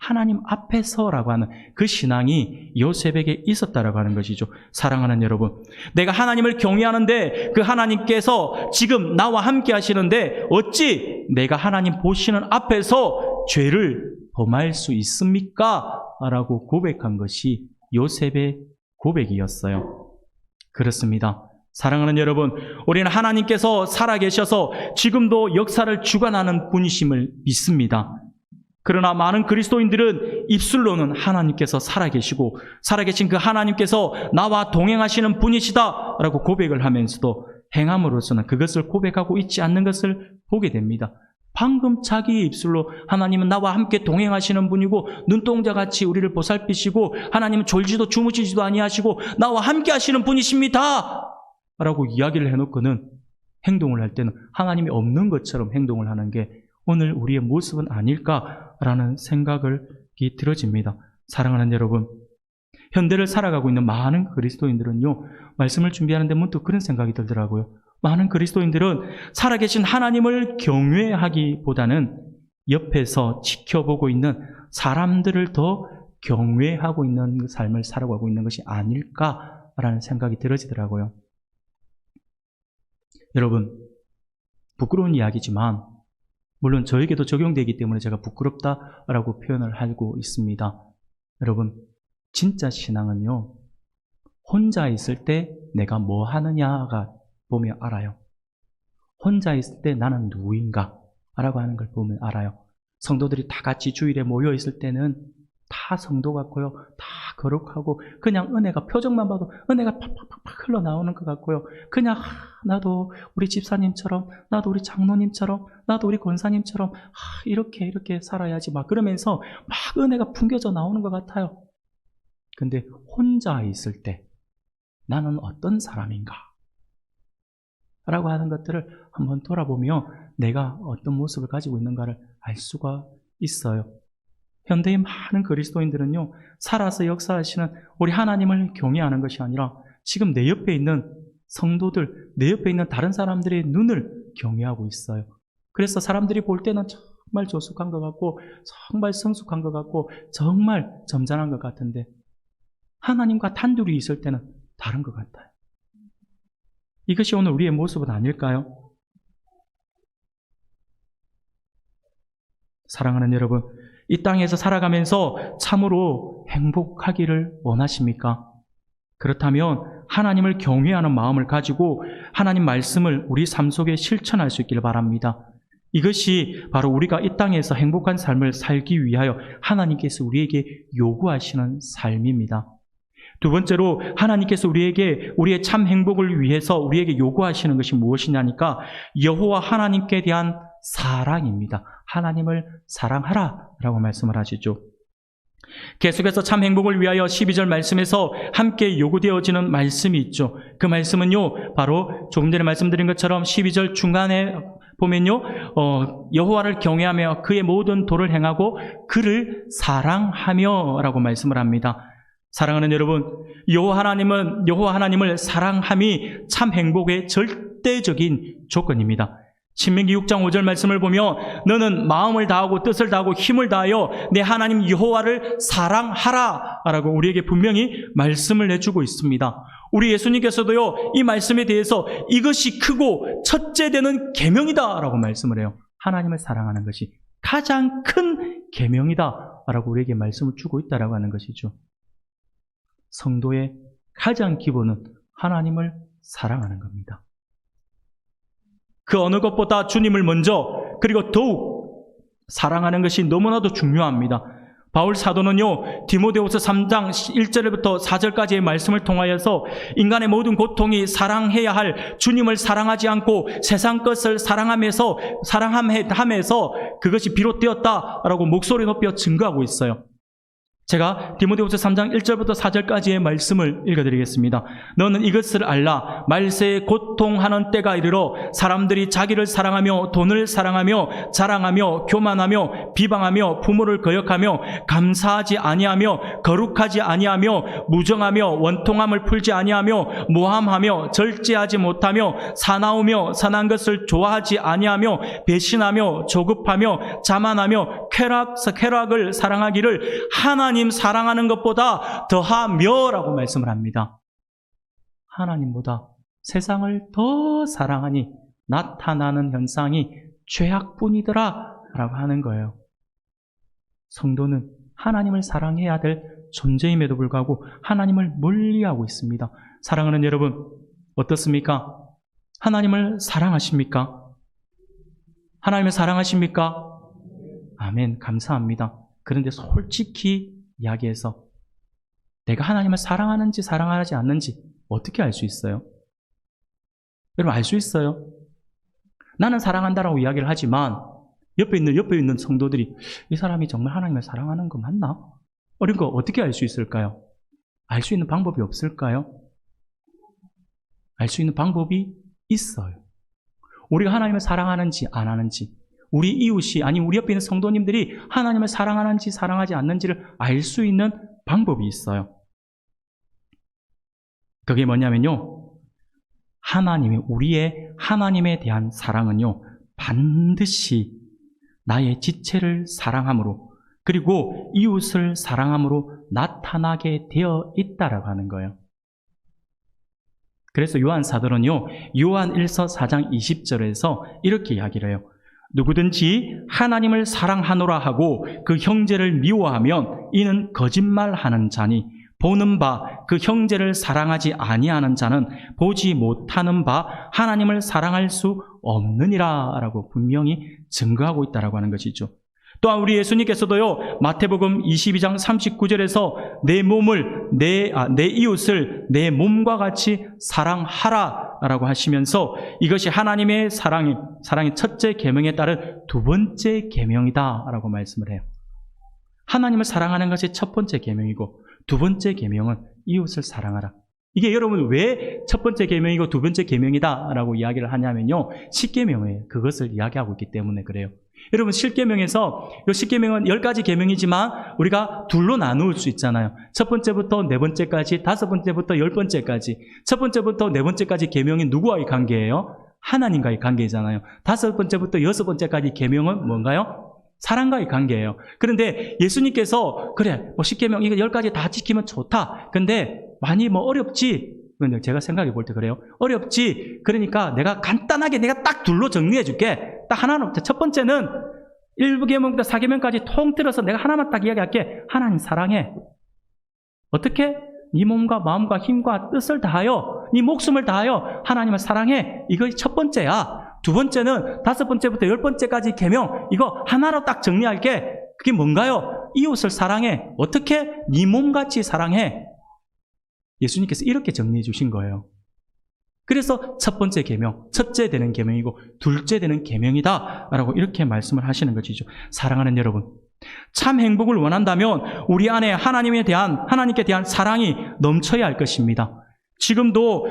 하나님 앞에서라고 하는 그 신앙이 요셉에게 있었다라고 하는 것이죠. 사랑하는 여러분, 내가 하나님을 경외하는데 그 하나님께서 지금 나와 함께 하시는데 어찌 내가 하나님 보시는 앞에서 죄를 범할 수 있습니까? 라고 고백한 것이 요셉의 고백이었어요. 그렇습니다. 사랑하는 여러분, 우리는 하나님께서 살아계셔서 지금도 역사를 주관하는 분이심을 믿습니다. 그러나 많은 그리스도인들은 입술로는 하나님께서 살아계시고 살아계신 그 하나님께서 나와 동행하시는 분이시다라고 고백을 하면서도 행함으로서는 그것을 고백하고 있지 않는 것을 보게 됩니다. 방금 자기의 입술로 하나님은 나와 함께 동행하시는 분이고 눈동자같이 우리를 보살피시고 하나님은 졸지도 주무시지도 아니하시고 나와 함께 하시는 분이십니다 라고 이야기를 해놓고는 행동을 할 때는 하나님이 없는 것처럼 행동을 하는 게 오늘 우리의 모습은 아닐까라는 생각이 들어집니다. 사랑하는 여러분, 현대를 살아가고 있는 많은 그리스도인들은요, 말씀을 준비하는데 문득 그런 생각이 들더라고요. 많은 그리스도인들은 살아계신 하나님을 경외하기보다는 옆에서 지켜보고 있는 사람들을 더 경외하고 있는 삶을 살아가고 있는 것이 아닐까라는 생각이 들어지더라고요. 여러분, 부끄러운 이야기지만 물론 저에게도 적용되기 때문에 제가 부끄럽다라고 표현을 하고 있습니다. 여러분, 진짜 신앙은요, 혼자 있을 때 내가 뭐 하느냐가 보면 알아요. 혼자 있을 때 나는 누구인가? 라고 하는 걸 보면 알아요. 성도들이 다 같이 주일에 모여 있을 때는 다 성도 같고요. 다 거룩하고 그냥 은혜가, 표정만 봐도 은혜가 팍팍팍 흘러나오는 것 같고요. 그냥 나도 우리 집사님처럼, 나도 우리 장로님처럼, 나도 우리 권사님처럼 이렇게 살아야지 막 그러면서 막 은혜가 풍겨져 나오는 것 같아요. 근데 혼자 있을 때 나는 어떤 사람인가? 라고 하는 것들을 한번 돌아보며 내가 어떤 모습을 가지고 있는가를 알 수가 있어요. 현대의 많은 그리스도인들은요, 살아서 역사하시는 우리 하나님을 경외하는 것이 아니라 지금 내 옆에 있는 성도들, 내 옆에 있는 다른 사람들의 눈을 경외하고 있어요. 그래서 사람들이 볼 때는 정말 조숙한 것 같고 정말 성숙한 것 같고 정말 점잖은 것 같은데 하나님과 단둘이 있을 때는 다른 것 같아요. 이것이 오늘 우리의 모습은 아닐까요? 사랑하는 여러분, 이 땅에서 살아가면서 참으로 행복하기를 원하십니까? 그렇다면 하나님을 경외하는 마음을 가지고 하나님 말씀을 우리 삶 속에 실천할 수 있기를 바랍니다. 이것이 바로 우리가 이 땅에서 행복한 삶을 살기 위하여 하나님께서 우리에게 요구하시는 삶입니다. 두 번째로 하나님께서 우리에게 우리의 참 행복을 위해서 우리에게 요구하시는 것이 무엇이냐니까 여호와 하나님께 대한 사랑입니다. 하나님을 사랑하라 라고 말씀을 하시죠. 계속해서 참 행복을 위하여 12절 말씀에서 함께 요구되어지는 말씀이 있죠. 그 말씀은요, 바로 조금 전에 말씀드린 것처럼 12절 중간에 보면요, 여호와를 경외하며 그의 모든 도를 행하고 그를 사랑하며라고 말씀을 합니다. 사랑하는 여러분, 여호와 하나님을 사랑함이 참 행복의 절대적인 조건입니다. 신명기 6장 5절 말씀을 보면 너는 마음을 다하고 뜻을 다하고 힘을 다하여 내 하나님 여호와를 사랑하라 라고 우리에게 분명히 말씀을 해주고 있습니다. 우리 예수님께서도요, 이 말씀에 대해서 이것이 크고 첫째 되는 계명이다 라고 말씀을 해요. 하나님을 사랑하는 것이 가장 큰 계명이다 라고 우리에게 말씀을 주고 있다라고 하는 것이죠. 성도의 가장 기본은 하나님을 사랑하는 겁니다. 그 어느 것보다 주님을 먼저 그리고 더욱 사랑하는 것이 너무나도 중요합니다. 바울 사도는요, 디모데후서 3장 1절부터 4절까지의 말씀을 통하여서 인간의 모든 고통이 사랑해야 할 주님을 사랑하지 않고 세상 것을 사랑함에서 그것이 비롯되었다라고 목소리 높여 증거하고 있어요. 제가 디모데후서 3장 1절부터 4절까지의 말씀을 읽어드리겠습니다. 너는 이것을 알라. 말세에 고통하는 때가 이르러 사람들이 자기를 사랑하며 돈을 사랑하며 자랑하며 교만하며 비방하며 부모를 거역하며 감사하지 아니하며 거룩하지 아니하며 무정하며 원통함을 풀지 아니하며 모함하며 절제하지 못하며 사나우며 선한 것을 좋아하지 아니하며 배신하며 조급하며 자만하며 쾌락을 사랑하기를 하나님 사랑하는 것보다 더하며라고 말씀을 합니다. 하나님보다 세상을 더 사랑하니 나타나는 현상이 죄악뿐이더라 라고 하는 거예요. 성도는 하나님을 사랑해야 될 존재임에도 불구하고 하나님을 멀리하고 있습니다. 사랑하는 여러분, 어떻습니까? 하나님을 사랑하십니까? 하나님을 사랑하십니까? 아멘, 감사합니다. 그런데 솔직히 이야기해서 내가 하나님을 사랑하는지 사랑하지 않는지 어떻게 알 수 있어요? 여러분, 알 수 있어요? 나는 사랑한다라고 이야기를 하지만 옆에 있는 성도들이 이 사람이 정말 하나님을 사랑하는 거 맞나? 이런 거 어떻게 알 수 있을까요? 알 수 있는 방법이 없을까요? 알 수 있는 방법이 있어요. 우리가 하나님을 사랑하는지 안 하는지, 우리 이웃이, 아니 우리 옆에 있는 성도님들이 하나님을 사랑하는지 사랑하지 않는지를 알 수 있는 방법이 있어요. 그게 뭐냐면요, 우리의 하나님에 대한 사랑은요, 반드시 나의 지체를 사랑함으로 그리고 이웃을 사랑함으로 나타나게 되어 있다라고 하는 거예요. 그래서 요한 사도는요, 요한 1서 4장 20절에서 이렇게 이야기를 해요. 누구든지 하나님을 사랑하노라 하고 그 형제를 미워하면 이는 거짓말하는 자니 보는 바 그 형제를 사랑하지 아니하는 자는 보지 못하는 바 하나님을 사랑할 수 없느니라 라고 분명히 증거하고 있다라고 하는 것이죠. 또한 우리 예수님께서도요, 마태복음 22장 39절에서 내 이웃을 내 몸과 같이 사랑하라 라고 하시면서 이것이 하나님의 사랑의 첫째 계명에 따른 두 번째 계명이다 라고 말씀을 해요. 하나님을 사랑하는 것이 첫 번째 계명이고 두 번째 계명은 이웃을 사랑하라. 이게 여러분 왜 첫 번째 계명이고 두 번째 계명이다 라고 이야기를 하냐면요, 십계명에 그것을 이야기하고 있기 때문에 그래요. 여러분, 십계명에서 이 십계명은 10가지 계명이지만 우리가 둘로 나눌 수 있잖아요. 첫 번째부터 네 번째까지, 다섯 번째부터 10번째까지. 첫 번째부터 네 번째까지 계명이 누구와의 관계예요? 하나님과의 관계잖아요. 다섯 번째부터 여섯 번째까지 계명은 뭔가요? 사랑과의 관계예요. 그런데 예수님께서 그래, 십계명 이거 10가지 다 지키면 좋다. 근데 많이 어렵지. 제가 생각해 볼 때 그래요. 어렵지. 그러니까 내가 간단하게 내가 딱 둘로 정리해 줄게. 딱 하나는, 첫 번째는 1계명부터 4계명까지 통틀어서 내가 하나만 딱 이야기할게. 하나님 사랑해. 어떻게? 네 몸과 마음과 힘과 뜻을 다하여, 네 목숨을 다하여 하나님을 사랑해. 이것이 첫 번째야. 두 번째는 5번째부터 10번째까지 계명, 이거 하나로 딱 정리할게. 그게 뭔가요? 이웃을 사랑해. 어떻게? 네 몸같이 사랑해. 예수님께서 이렇게 정리해 주신 거예요. 그래서 첫 번째 계명, 첫째 되는 계명이고 둘째 되는 계명이다 라고 이렇게 말씀을 하시는 것이죠. 사랑하는 여러분, 참 행복을 원한다면 우리 안에 하나님께 대한 사랑이 넘쳐야 할 것입니다. 지금도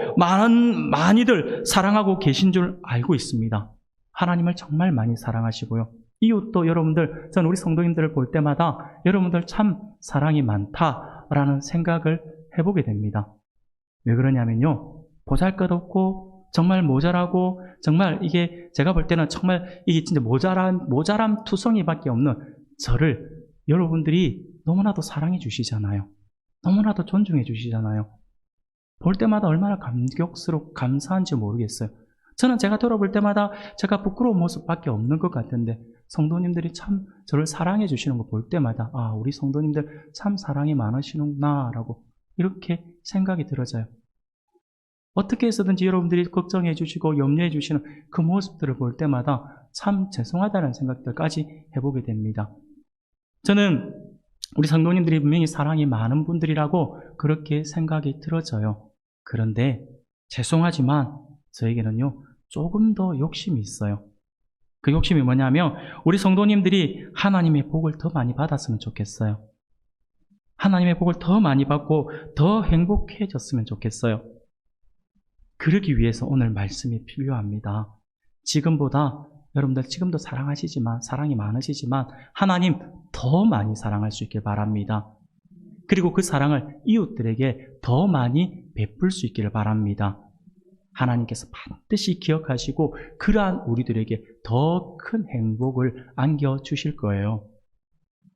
많이들 사랑하고 계신 줄 알고 있습니다. 하나님을 정말 많이 사랑하시고요. 이웃도 여러분들, 저는 우리 성도님들을 볼 때마다 여러분들 참 사랑이 많다라는 생각을 해보게 됩니다. 왜 그러냐면요. 보잘것없고 정말 모자라고 정말 이게 제가 볼 때는 정말 이게 진짜 모자람 투성이밖에 없는 저를 여러분들이 너무나도 사랑해 주시잖아요. 너무나도 존중해 주시잖아요. 볼 때마다 얼마나 감격스럽고 감사한지 모르겠어요. 저는 제가 돌아볼 때마다 제가 부끄러운 모습밖에 없는 것 같은데 성도님들이 참 저를 사랑해 주시는 거 볼 때마다 아, 우리 성도님들 참 사랑이 많으시는구나 라고 이렇게 생각이 들어져요. 어떻게 해서든지 여러분들이 걱정해 주시고 염려해 주시는 그 모습들을 볼 때마다 참 죄송하다는 생각들까지 해보게 됩니다. 저는 우리 성도님들이 분명히 사랑이 많은 분들이라고 그렇게 생각이 들어져요. 그런데 죄송하지만 저에게는요 조금 더 욕심이 있어요. 그 욕심이 뭐냐면 우리 성도님들이 하나님의 복을 더 많이 받았으면 좋겠어요. 하나님의 복을 더 많이 받고 더 행복해졌으면 좋겠어요. 그러기 위해서 오늘 말씀이 필요합니다. 지금보다 여러분들 지금도 사랑하시지만 사랑이 많으시지만 하나님 더 많이 사랑할 수 있길 바랍니다. 그리고 그 사랑을 이웃들에게 더 많이 베풀 수 있기를 바랍니다. 하나님께서 반드시 기억하시고 그러한 우리들에게 더 큰 행복을 안겨주실 거예요.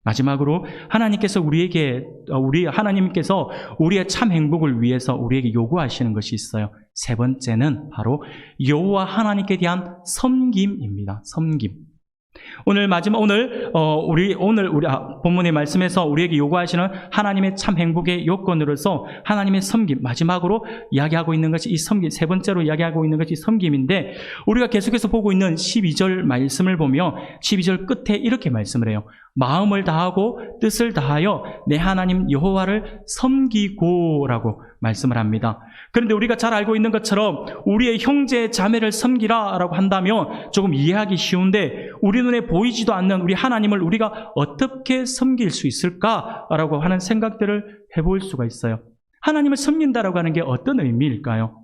마지막으로 하나님께서 하나님께서 우리의 참 행복을 위해서 우리에게 요구하시는 것이 있어요. 세 번째는 바로 여호와 하나님께 대한 섬김입니다. 섬김. 오늘 우리 본문의 말씀에서 우리에게 요구하시는 하나님의 참 행복의 요건으로서 하나님의 섬김, 마지막으로 이야기하고 있는 것이 이 섬김, 세 번째로 이야기하고 있는 것이 섬김인데 우리가 계속해서 보고 있는 12절 말씀을 보며 12절 끝에 이렇게 말씀을 해요. 마음을 다하고 뜻을 다하여 내 하나님 여호와를 섬기고라고 말씀을 합니다. 그런데 우리가 잘 알고 있는 것처럼 우리의 형제 자매를 섬기라라고 한다면 조금 이해하기 쉬운데 우리 눈에 보이지도 않는 우리 하나님을 우리가 어떻게 섬길 수 있을까라고 하는 생각들을 해볼 수가 있어요. 하나님을 섬긴다라고 하는 게 어떤 의미일까요?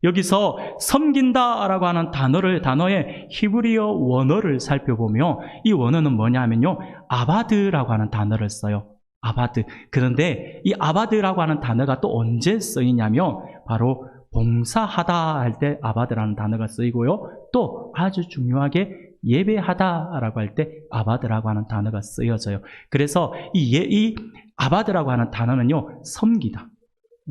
여기서 섬긴다라고 하는 단어의 히브리어 원어를 살펴보며 이 원어는 뭐냐 하면요. 아바드라고 하는 단어를 써요. 아바드. 그런데 이 아바드라고 하는 단어가 또 언제 쓰이냐면 바로 봉사하다 할 때 아바드라는 단어가 쓰이고요. 또 아주 중요하게 예배하다라고 할 때 아바드라고 하는 단어가 쓰여져요. 그래서 이 아바드라고 하는 단어는요. 섬기다,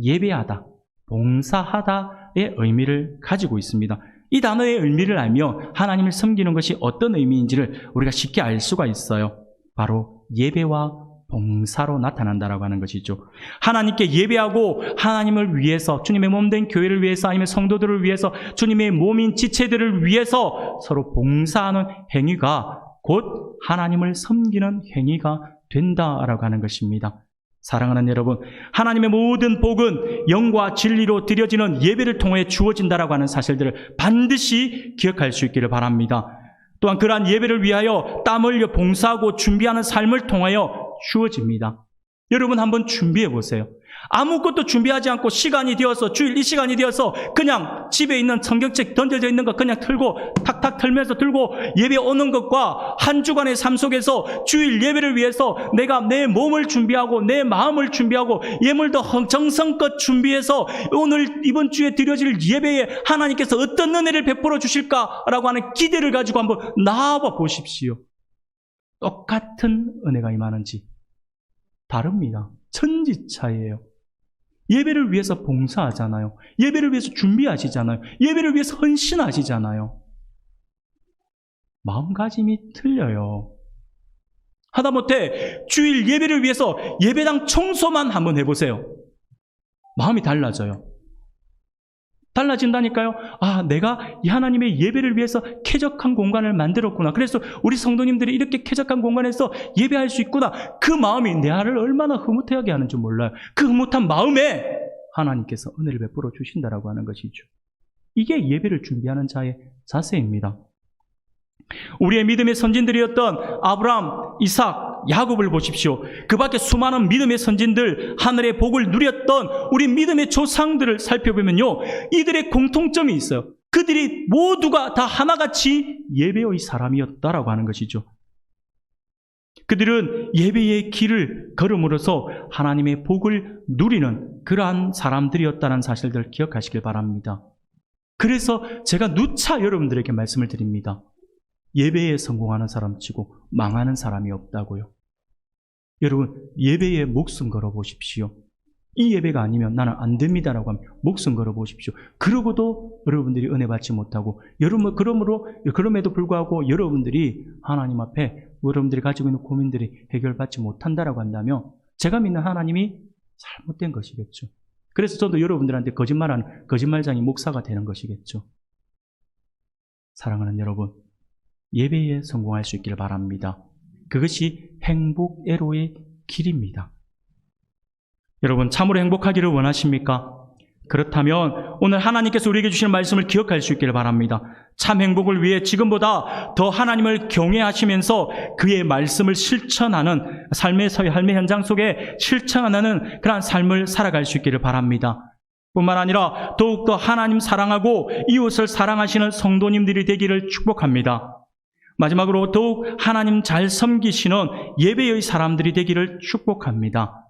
예배하다, 봉사하다의 의미를 가지고 있습니다. 이 단어의 의미를 알면 하나님을 섬기는 것이 어떤 의미인지를 우리가 쉽게 알 수가 있어요. 바로 예배와 봉사로 나타난다라고 하는 것이죠. 하나님께 예배하고 하나님을 위해서 주님의 몸된 교회를 위해서 아니면 성도들을 위해서 주님의 몸인 지체들을 위해서 서로 봉사하는 행위가 곧 하나님을 섬기는 행위가 된다라고 하는 것입니다. 사랑하는 여러분, 하나님의 모든 복은 영과 진리로 드려지는 예배를 통해 주어진다라고 하는 사실들을 반드시 기억할 수 있기를 바랍니다. 또한 그러한 예배를 위하여 땀 흘려 봉사하고 준비하는 삶을 통하여 주어집니다. 여러분 한번 준비해 보세요. 아무것도 준비하지 않고 시간이 되어서 주일 이 시간이 되어서 그냥 집에 있는 성경책 던져져 있는 것 그냥 틀고 탁탁 틀면서 들고 예배 오는 것과 한 주간의 삶 속에서 주일 예배를 위해서 내가 내 몸을 준비하고 내 마음을 준비하고 예물도 정성껏 준비해서 오늘 이번 주에 드려질 예배에 하나님께서 어떤 은혜를 베풀어 주실까라고 하는 기대를 가지고 한번 나와봐 보십시오. 똑같은 은혜가 임하는지 다릅니다. 천지차이예요. 예배를 위해서 봉사하잖아요. 예배를 위해서 준비하시잖아요. 예배를 위해서 헌신하시잖아요. 마음가짐이 틀려요. 하다못해 주일 예배를 위해서 예배당 청소만 한번 해보세요. 마음이 달라져요. 달라진다니까요. 아, 내가 이 하나님의 예배를 위해서 쾌적한 공간을 만들었구나. 그래서 우리 성도님들이 이렇게 쾌적한 공간에서 예배할 수 있구나. 그 마음이 내 나를 얼마나 흐뭇하게 하는지 몰라요. 그 흐뭇한 마음에 하나님께서 은혜를 베풀어 주신다라고 하는 것이죠. 이게 예배를 준비하는 자의 자세입니다. 우리의 믿음의 선진들이었던 아브라함, 이삭, 야곱을 보십시오. 그 밖에 수많은 믿음의 선진들, 하늘의 복을 누렸던 우리 믿음의 조상들을 살펴보면요, 이들의 공통점이 있어요. 그들이 모두가 다 하나같이 예배의 사람이었다라고 하는 것이죠. 그들은 예배의 길을 걸음으로써 하나님의 복을 누리는 그러한 사람들이었다는 사실들을 기억하시길 바랍니다. 그래서 제가 누차 여러분들에게 말씀을 드립니다. 예배에 성공하는 사람치고 망하는 사람이 없다고요. 여러분, 예배에 목숨 걸어보십시오. 이 예배가 아니면 나는 안 됩니다라고 하면 목숨 걸어보십시오. 그러고도 여러분들이 은혜 받지 못하고, 그럼에도 불구하고 여러분들이 하나님 앞에 여러분들이 가지고 있는 고민들이 해결받지 못한다라고 한다면 제가 믿는 하나님이 잘못된 것이겠죠. 그래서 저도 여러분들한테 거짓말하는 거짓말장이 목사가 되는 것이겠죠. 사랑하는 여러분, 예배에 성공할 수 있기를 바랍니다. 그것이 행복애로의 길입니다. 여러분, 참으로 행복하기를 원하십니까? 그렇다면 오늘 하나님께서 우리에게 주시는 말씀을 기억할 수 있기를 바랍니다. 참 행복을 위해 지금보다 더 하나님을 경외하시면서 그의 말씀을 실천하는 삶의 현장 속에 실천하는 그러한 삶을 살아갈 수 있기를 바랍니다. 뿐만 아니라 더욱더 하나님 사랑하고 이웃을 사랑하시는 성도님들이 되기를 축복합니다. 마지막으로 더욱 하나님 잘 섬기시는 예배의 사람들이 되기를 축복합니다.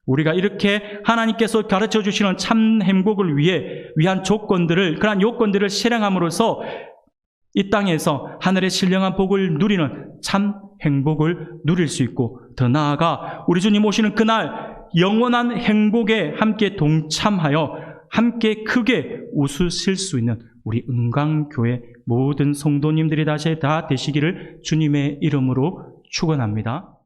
우리가 이렇게 하나님께서 가르쳐 주시는 참 행복을 위한 그러한 요건들을 실행함으로써 이 땅에서 하늘의 신령한 복을 누리는 참 행복을 누릴 수 있고, 더 나아가 우리 주님 오시는 그날 영원한 행복에 함께 동참하여 함께 크게 웃으실 수 있는 우리 은광교회 모든 성도님들이 다 되시기를 주님의 이름으로 축원합니다.